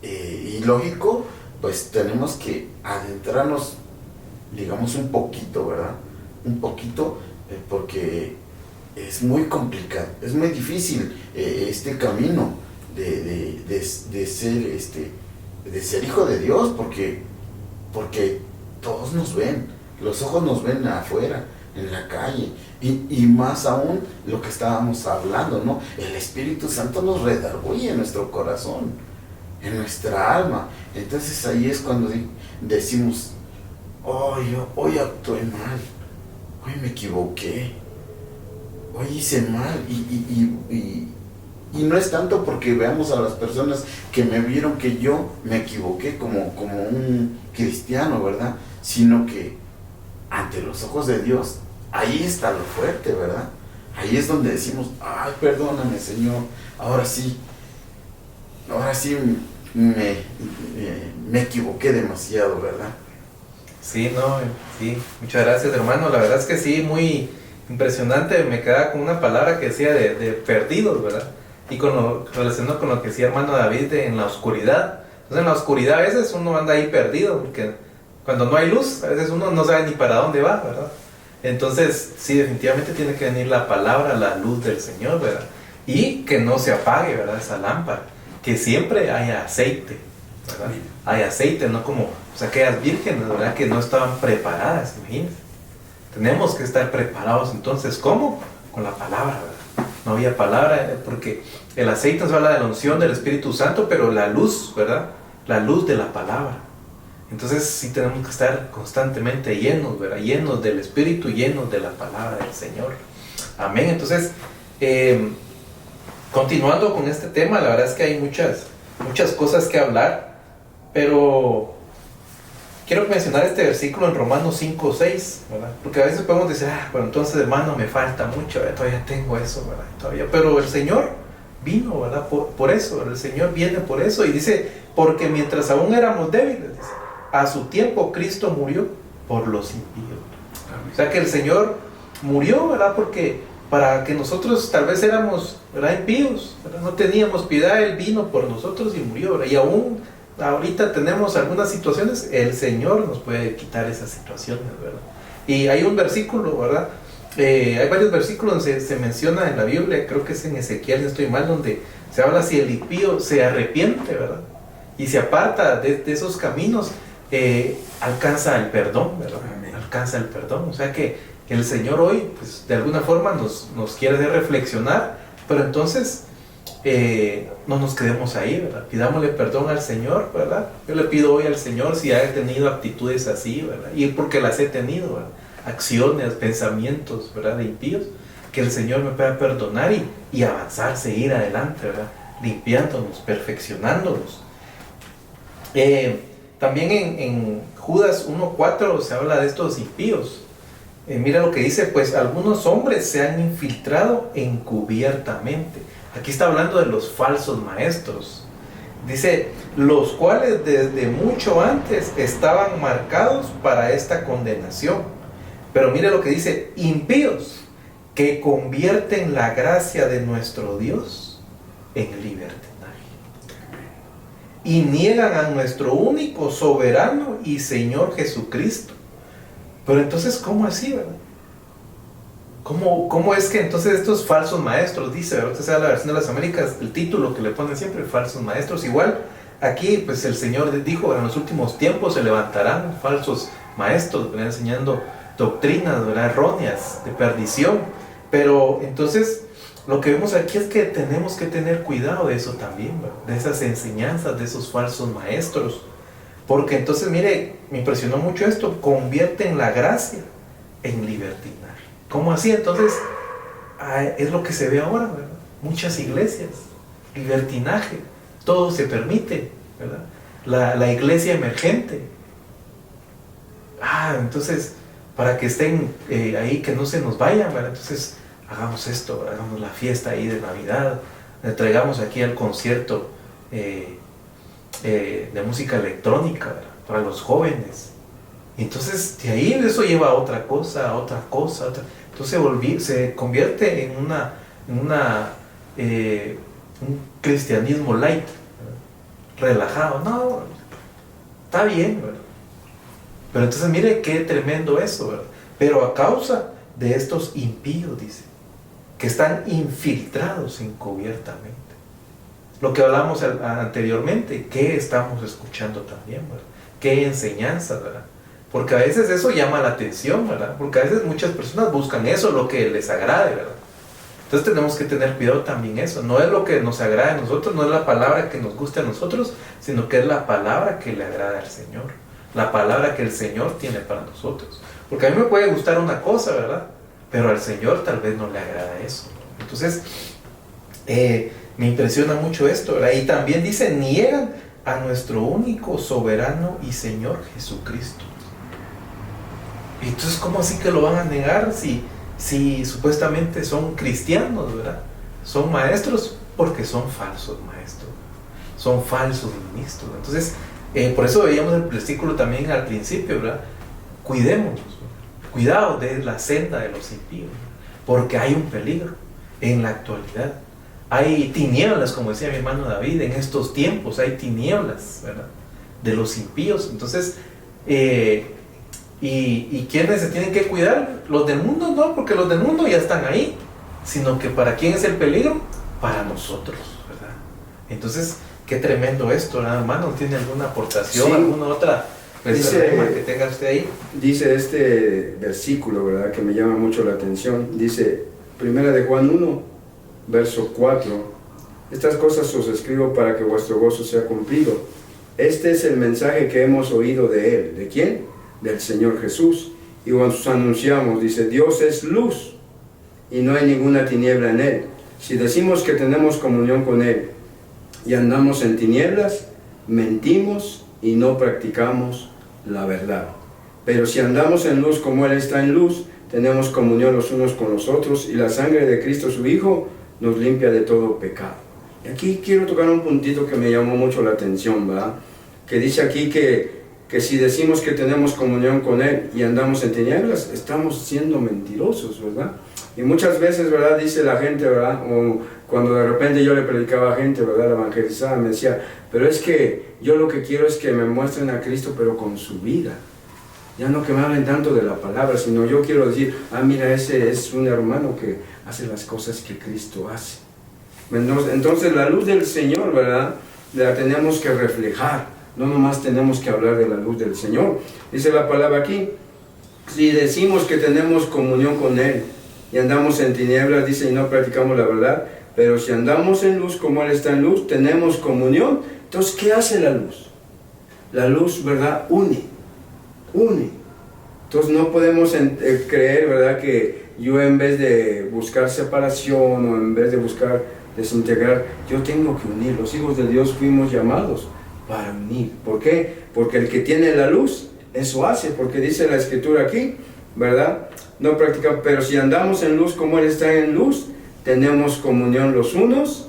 Y lógico, pues tenemos que adentrarnos, digamos, un poquito, ¿verdad? Un poquito, porque es muy complicado, es muy difícil este camino de ser hijo de Dios, porque todos nos ven, los ojos nos ven afuera, en la calle, y más aún lo que estábamos hablando, ¿no? El Espíritu Santo nos redarguye en nuestro corazón, en nuestra alma. Entonces ahí es cuando decimos, hoy actué mal, hoy me equivoqué, hoy hice mal, y no es tanto porque veamos a las personas que me vieron que yo me equivoqué como un cristiano, ¿verdad? Sino que ante los ojos de Dios, ahí está lo fuerte, ¿verdad? Ahí es donde decimos, ay, perdóname, Señor, ahora sí me equivoqué demasiado, ¿verdad? Sí, muchas gracias, hermano. La verdad es que sí, muy impresionante. Me quedaba con una palabra que decía de perdidos, ¿verdad? Y relacionado con lo que decía hermano David en la oscuridad. Entonces en la oscuridad a veces uno anda ahí perdido, porque cuando no hay luz, a veces uno no sabe ni para dónde va, ¿verdad? Entonces, sí, definitivamente tiene que venir la palabra, la luz del Señor, ¿verdad? Y que no se apague, ¿verdad? Esa lámpara, que siempre haya aceite, ¿verdad? Hay aceite, no como aquellas vírgenes, ¿verdad? Que no estaban preparadas, imagínense. Tenemos que estar preparados, entonces, ¿cómo? Con la palabra, ¿verdad? No había palabra, porque el aceite nos habla de la unción del Espíritu Santo, pero la luz, ¿verdad? La luz de la palabra. Entonces sí tenemos que estar constantemente llenos, ¿verdad? Llenos del Espíritu, llenos de la palabra del Señor. Amén. Entonces, continuando con este tema, la verdad es que hay muchas cosas que hablar, pero quiero mencionar este versículo en Romanos 5:6, ¿verdad? Porque a veces podemos decir, pero entonces, hermano, me falta mucho, todavía tengo eso, ¿verdad? Todavía, pero el Señor vino, ¿verdad? Por eso, el Señor viene por eso, y dice, porque mientras aún éramos débiles, dice, a su tiempo Cristo murió por los impíos. O sea que el Señor murió, ¿verdad? Porque para que nosotros tal vez éramos, ¿verdad?, impíos, ¿verdad? No teníamos piedad, Él vino por nosotros y murió, ¿verdad? Y aún ahorita tenemos algunas situaciones, el Señor nos puede quitar esas situaciones, ¿verdad? Y hay un versículo, ¿verdad? Hay varios versículos donde se menciona en la Biblia, creo que es en Ezequiel, no estoy mal, donde se habla si el impío se arrepiente, ¿verdad? Y se aparta de esos caminos, alcanza el perdón, ¿verdad? Amén. Alcanza el perdón. O sea que el Señor hoy, pues de alguna forma nos quiere hacer reflexionar, pero entonces no nos quedemos ahí, ¿verdad? Pidámosle perdón al Señor, ¿verdad? Yo le pido hoy al Señor si ha tenido actitudes así, ¿verdad? Y porque las he tenido, ¿verdad? Acciones, pensamientos, ¿verdad?, de impíos, que el Señor me pueda perdonar y avanzar, seguir adelante, ¿verdad? Limpiándonos, perfeccionándonos. También en Judas 1:4 se habla de estos impíos. Mira lo que dice, pues algunos hombres se han infiltrado encubiertamente. Aquí está hablando de los falsos maestros. Dice, los cuales desde mucho antes estaban marcados para esta condenación. Pero mire lo que dice, impíos que convierten la gracia de nuestro Dios en libertinaje y niegan a nuestro único soberano y Señor Jesucristo. Pero entonces, ¿cómo así, verdad? ¿Cómo es que entonces estos falsos maestros, dice, ¿verdad? Esta es la versión de las Américas, el título que le ponen siempre, falsos maestros? Igual, aquí pues el Señor dijo, en los últimos tiempos se levantarán falsos maestros, ¿verdad?, enseñando doctrinas, ¿verdad?, erróneas, de perdición. Pero entonces lo que vemos aquí es que tenemos que tener cuidado de eso también, ¿verdad?, de esas enseñanzas, de esos falsos maestros. Porque entonces, mire, me impresionó mucho esto, convierten la gracia en libertinaje. ¿Cómo así? Entonces, es lo que se ve ahora, ¿verdad? Muchas iglesias, libertinaje, todo se permite, ¿verdad? La iglesia emergente. Entonces, para que estén ahí, que no se nos vayan, ¿verdad? Entonces, hagamos esto, hagamos la fiesta ahí de Navidad, le traigamos aquí al concierto de música electrónica, ¿verdad?, para los jóvenes. Y entonces de ahí eso lleva a otra cosa. Entonces se convierte en un cristianismo light, ¿verdad?, relajado. No, está bien, ¿verdad? Pero entonces mire qué tremendo eso, ¿verdad? Pero a causa de estos impíos, dice, que están infiltrados encubiertamente. Lo que hablamos anteriormente, ¿qué estamos escuchando también, verdad? ¿Qué enseñanza, verdad? Porque a veces eso llama la atención, ¿verdad? Porque a veces muchas personas buscan eso, lo que les agrade, ¿verdad? Entonces tenemos que tener cuidado también eso. No es lo que nos agrada a nosotros, no es la palabra que nos guste a nosotros, sino que es la palabra que le agrada al Señor. La palabra que el Señor tiene para nosotros. Porque a mí me puede gustar una cosa, ¿verdad? Pero al Señor tal vez no le agrada eso, ¿verdad? Entonces, me impresiona mucho esto, ¿verdad? Y también dice, niegan a nuestro único soberano y Señor Jesucristo. Y entonces, ¿cómo así que lo van a negar si supuestamente son cristianos, ¿verdad? Son maestros porque son falsos maestros, son falsos ministros. Entonces, por eso veíamos el versículo también al principio, ¿verdad? Cuidémonos, ¿verdad? Cuidado de la senda de los impíos, porque hay un peligro en la actualidad. Hay tinieblas, como decía mi hermano David, en estos tiempos hay tinieblas, ¿verdad?, de los impíos. Entonces, ¿Y quiénes se tienen que cuidar? Los del mundo no, porque los del mundo ya están ahí, sino que ¿para quién es el peligro? Para nosotros, ¿verdad? Entonces, qué tremendo esto, ¿verdad, hermano? ¿Tiene alguna aportación, Sí. alguna otra tema que tenga usted ahí? Dice este versículo, ¿verdad?, que me llama mucho la atención. Dice, Primera de Juan 1, verso 4, estas cosas os escribo para que vuestro gozo sea cumplido. Este es el mensaje que hemos oído de él. ¿De quién? Del Señor Jesús. Y os anunciamos, dice, Dios es luz y no hay ninguna tiniebla en él. Si decimos que tenemos comunión con él y andamos en tinieblas, mentimos y no practicamos la verdad. Pero si andamos en luz como él está en luz, tenemos comunión los unos con los otros, y la sangre de Cristo su Hijo nos limpia de todo pecado. Y aquí quiero tocar un puntito que me llamó mucho la atención, ¿verdad? Que dice aquí que si decimos que tenemos comunión con él y andamos en tinieblas, estamos siendo mentirosos, ¿verdad? Y muchas veces, ¿verdad?, dice la gente, ¿verdad?, o cuando de repente yo le predicaba a gente, ¿verdad?, la evangelizaba, me decía, pero es que yo lo que quiero es que me muestren a Cristo, pero con su vida. Ya no que me hablen tanto de la palabra, sino yo quiero decir, mira, ese es un hermano que hace las cosas que Cristo hace. Entonces la luz del Señor, ¿verdad?, la tenemos que reflejar, no nomás tenemos que hablar de la luz del Señor. Dice la palabra aquí, si decimos que tenemos comunión con Él y andamos en tinieblas, dice, y no practicamos la verdad, pero si andamos en luz como Él está en luz, tenemos comunión. Entonces, ¿qué hace la luz? La luz, ¿verdad?, une. Entonces no podemos creer, ¿verdad?, que yo en vez de buscar separación o en vez de buscar desintegrar, yo tengo que unir. Los hijos de Dios fuimos llamados para unir. ¿Por qué? Porque el que tiene la luz, eso hace, porque dice la Escritura aquí, ¿verdad? No practica, pero si andamos en luz como Él está en luz, tenemos comunión los unos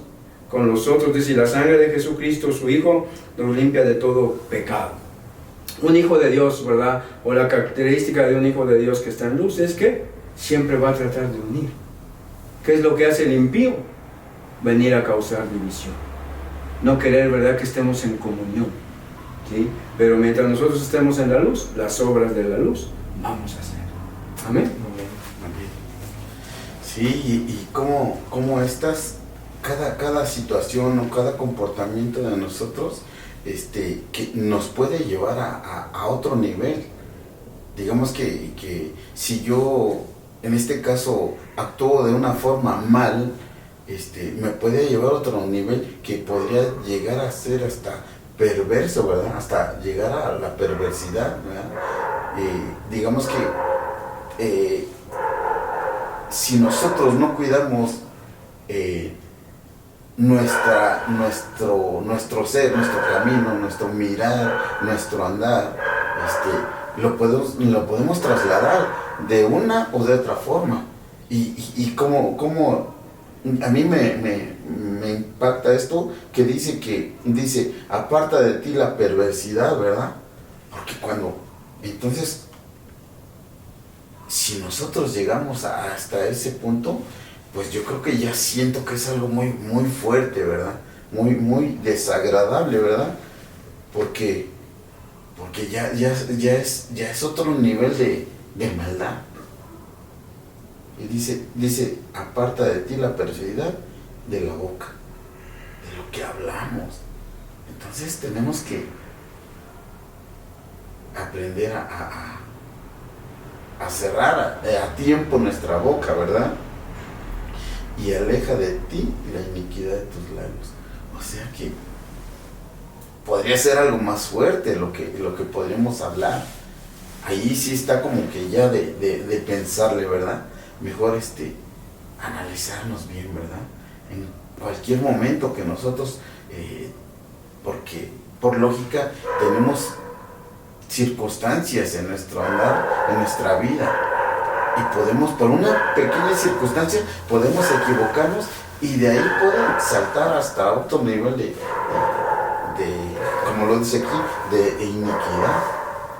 con los otros. Dice, la sangre de Jesucristo, su Hijo, nos limpia de todo pecado. Un hijo de Dios, ¿verdad?, o la característica de un hijo de Dios que está en luz es que siempre va a tratar de unir. ¿Qué es lo que hace el impío? Venir a causar división. No querer, ¿verdad?, que estemos en comunión, ¿sí? Pero mientras nosotros estemos en la luz, las obras de la luz vamos a hacer. Amén. Amén. Sí, y cómo cada situación o cada comportamiento de nosotros que nos puede llevar a otro nivel. Digamos que si yo en este caso actúo de una forma mal, me puede llevar a otro nivel que podría llegar a ser hasta perverso, ¿verdad? Hasta llegar a la perversidad, ¿verdad? Digamos que si nosotros no cuidamos nuestro ser, nuestro camino, nuestro mirar, nuestro andar, lo podemos trasladar de una o de otra forma. Y como a mí me impacta esto que dice, aparta de ti la perversidad, ¿verdad? Porque entonces, si nosotros llegamos hasta ese punto, pues yo creo que ya siento que es algo muy, muy fuerte, ¿verdad? Muy, muy desagradable, ¿verdad? Porque ya es otro nivel de maldad. Y dice, aparta de ti la perversidad de la boca, de lo que hablamos. Entonces tenemos que aprender a cerrar a tiempo nuestra boca, ¿verdad? Y aleja de ti la iniquidad de tus labios. O sea que podría ser algo más fuerte lo que podríamos hablar. Ahí sí está como que ya de pensarle, ¿verdad? Mejor analizarnos bien, ¿verdad? En cualquier momento que nosotros, porque por lógica tenemos circunstancias en nuestro andar, en nuestra vida, y podemos, por una pequeña circunstancia, podemos equivocarnos y de ahí pueden saltar hasta otro nivel de como lo dice aquí, de iniquidad.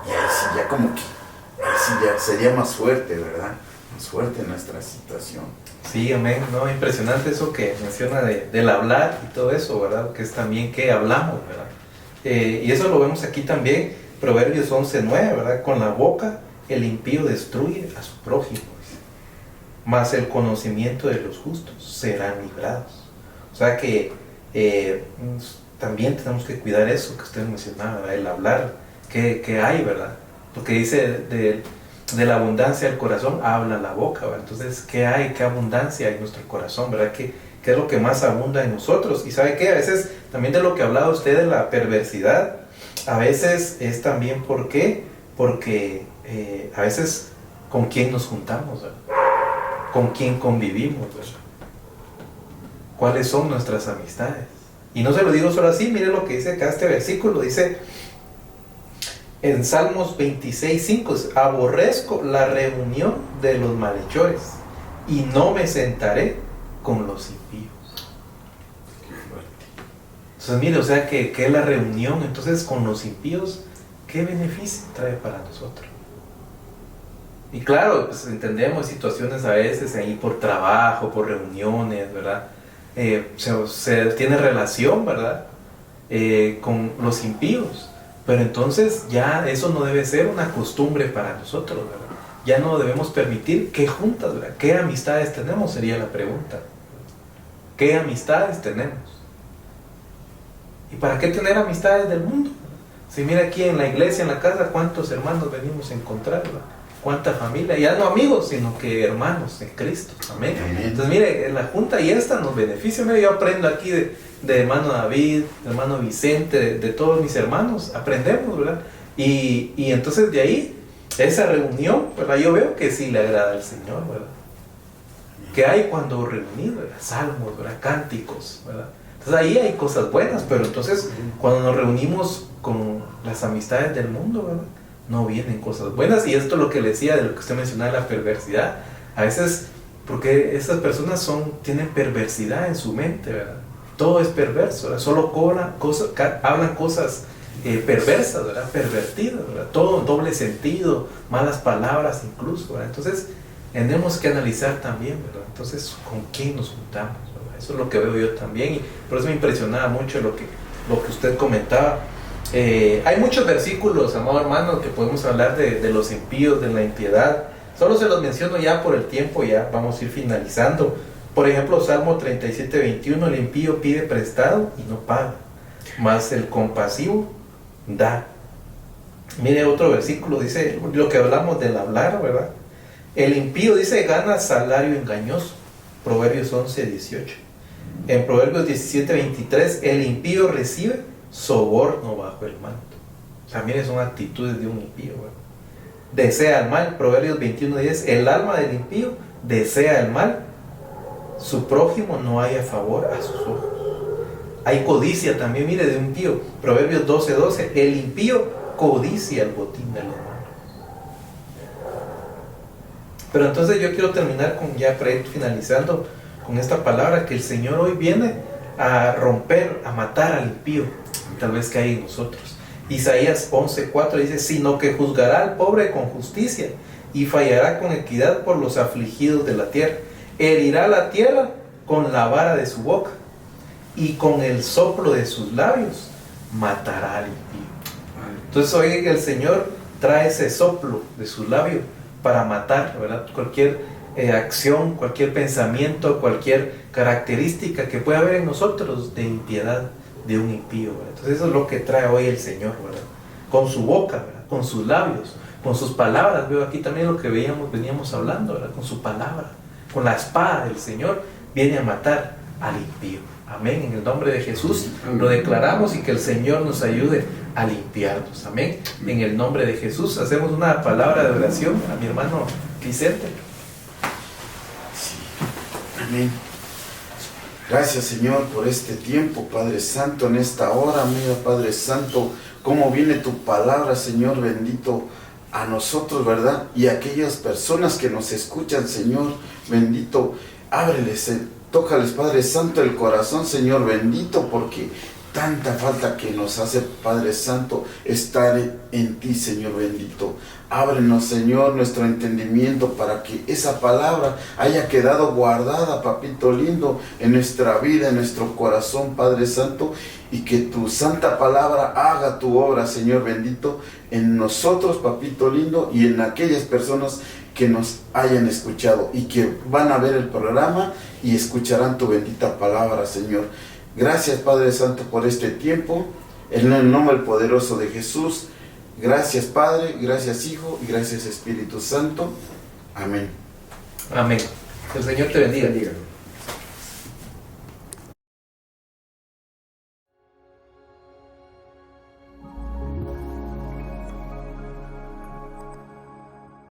Y ahí sí ya ahí sí ya sería más fuerte, ¿verdad? Más fuerte nuestra situación. Sí, amén. No, impresionante eso que menciona del hablar y todo eso, ¿verdad? Que es también que hablamos, ¿verdad? Y eso lo vemos aquí también, Proverbios 11:9, ¿verdad? Con la boca el impío destruye a su prójimo, mas el conocimiento de los justos serán librados. O sea que también tenemos que cuidar eso que usted mencionaba, ¿verdad? El hablar, que hay, ¿verdad? Porque dice de la abundancia del corazón habla la boca, ¿verdad? Entonces, ¿qué hay? ¿Qué abundancia hay en nuestro corazón, ¿verdad? ¿Qué es lo que más abunda en nosotros? Y ¿sabe qué? A veces, también de lo que hablaba usted de la perversidad, a veces es también, ¿por qué? Porque a veces con quién nos juntamos, ¿verdad? Con quién convivimos, ¿verdad? ¿Cuáles son nuestras amistades? Y no se lo digo solo así, mire lo que dice acá este versículo, dice en Salmos 26:5, aborrezco la reunión de los malhechores y no me sentaré con los impíos. Entonces mire, o sea que es la reunión entonces con los impíos, ¿qué beneficio trae para nosotros? Y claro, pues entendemos situaciones a veces ahí por trabajo, por reuniones, ¿verdad? Se tiene relación, ¿verdad? Con los impíos, pero entonces ya eso no debe ser una costumbre para nosotros, ¿verdad? Ya no debemos permitir que juntas, ¿verdad? ¿Qué amistades tenemos? Sería la pregunta. ¿Qué amistades tenemos? ¿Y para qué tener amistades del mundo? Si mira aquí en la iglesia, en la casa, cuántos hermanos venimos a encontrar, ¿verdad? Cuánta familia, ya no amigos, sino que hermanos en Cristo. Amén. Entonces mire, en la junta y esta nos beneficia. Mire, yo aprendo aquí de hermano David, de hermano Vicente, de todos mis hermanos, aprendemos, ¿verdad? Y entonces de ahí, esa reunión, ¿verdad? Yo veo que sí le agrada al Señor, ¿verdad? Que hay cuando reunidos, ¿verdad? Salmos, ¿verdad? Cánticos, ¿verdad? Entonces ahí hay cosas buenas, pero entonces cuando nos reunimos con las amistades del mundo, ¿verdad? No vienen cosas buenas. Y esto es lo que le decía de lo que usted mencionaba, la perversidad. A veces, porque esas personas tienen perversidad en su mente, ¿verdad? Todo es perverso, ¿verdad? Solo hablan cosas perversas, ¿verdad? Pervertidas, ¿verdad? Todo en doble sentido, malas palabras incluso, ¿verdad? Entonces, tenemos que analizar también, ¿verdad? Entonces, ¿con quién nos juntamos, ¿verdad? Eso es lo que veo yo también, y por eso me impresionaba mucho lo que usted comentaba. Hay muchos versículos, amado hermano, que podemos hablar de los impíos, de la impiedad. Solo se los menciono ya por el tiempo, ya vamos a ir finalizando. Por ejemplo, Salmo 37:21, el impío pide prestado y no paga, mas el compasivo da. Mire otro versículo, dice lo que hablamos del hablar, ¿verdad? El impío, dice, gana salario engañoso. Proverbios 11:18. En Proverbios 17:23, el impío recibe soborno bajo el manto. O sea, mire, son actitudes de un impío, ¿verdad? Desea el mal. Proverbios 21:10, el alma del impío desea el mal, su prójimo no haya favor a sus ojos. Hay codicia también, mire, de un impío. Proverbios 12:12, el impío codicia el botín de los malos. Pero entonces yo quiero terminar con, ya para ir finalizando, con esta palabra que el Señor hoy viene a romper, a matar al impío, tal vez que hay en nosotros. Isaías 11:4 dice, sino que juzgará al pobre con justicia y fallará con equidad por los afligidos de la tierra. Herirá la tierra con la vara de su boca y con el soplo de sus labios matará al impío. Entonces hoy el Señor trae ese soplo de sus labios para matar, ¿verdad? Cualquier acción, cualquier pensamiento, cualquier característica que pueda haber en nosotros de impiedad de un impío, ¿verdad? Entonces eso es lo que trae hoy el Señor, ¿verdad? Con su boca, ¿verdad? Con sus labios, con sus palabras. Veo aquí también lo que veníamos hablando, ¿verdad? Con su palabra, con la espada del Señor viene a matar al impío. Amén. En el nombre de Jesús lo declaramos, y que el Señor nos ayude a limpiarnos. Amén. En el nombre de Jesús hacemos una palabra de oración a mi hermano Vicente. Sí. Amén. Gracias, Señor, por este tiempo, Padre Santo, en esta hora, mira, Padre Santo, cómo viene tu palabra, Señor bendito, a nosotros, ¿verdad? Y a aquellas personas que nos escuchan, Señor bendito, ábreles, tócales, Padre Santo, el corazón, Señor bendito, porque tanta falta que nos hace, Padre Santo, estar en ti, Señor bendito. Ábrenos, Señor, nuestro entendimiento para que esa palabra haya quedado guardada, papito lindo, en nuestra vida, en nuestro corazón, Padre Santo, y que tu santa palabra haga tu obra, Señor bendito, en nosotros, papito lindo, y en aquellas personas que nos hayan escuchado y que van a ver el programa y escucharán tu bendita palabra, Señor. Gracias, Padre Santo, por este tiempo, en el nombre poderoso de Jesús. Gracias, Padre, gracias, Hijo, y gracias, Espíritu Santo. Amén. Amén. Que el Señor te bendiga. Bendiga.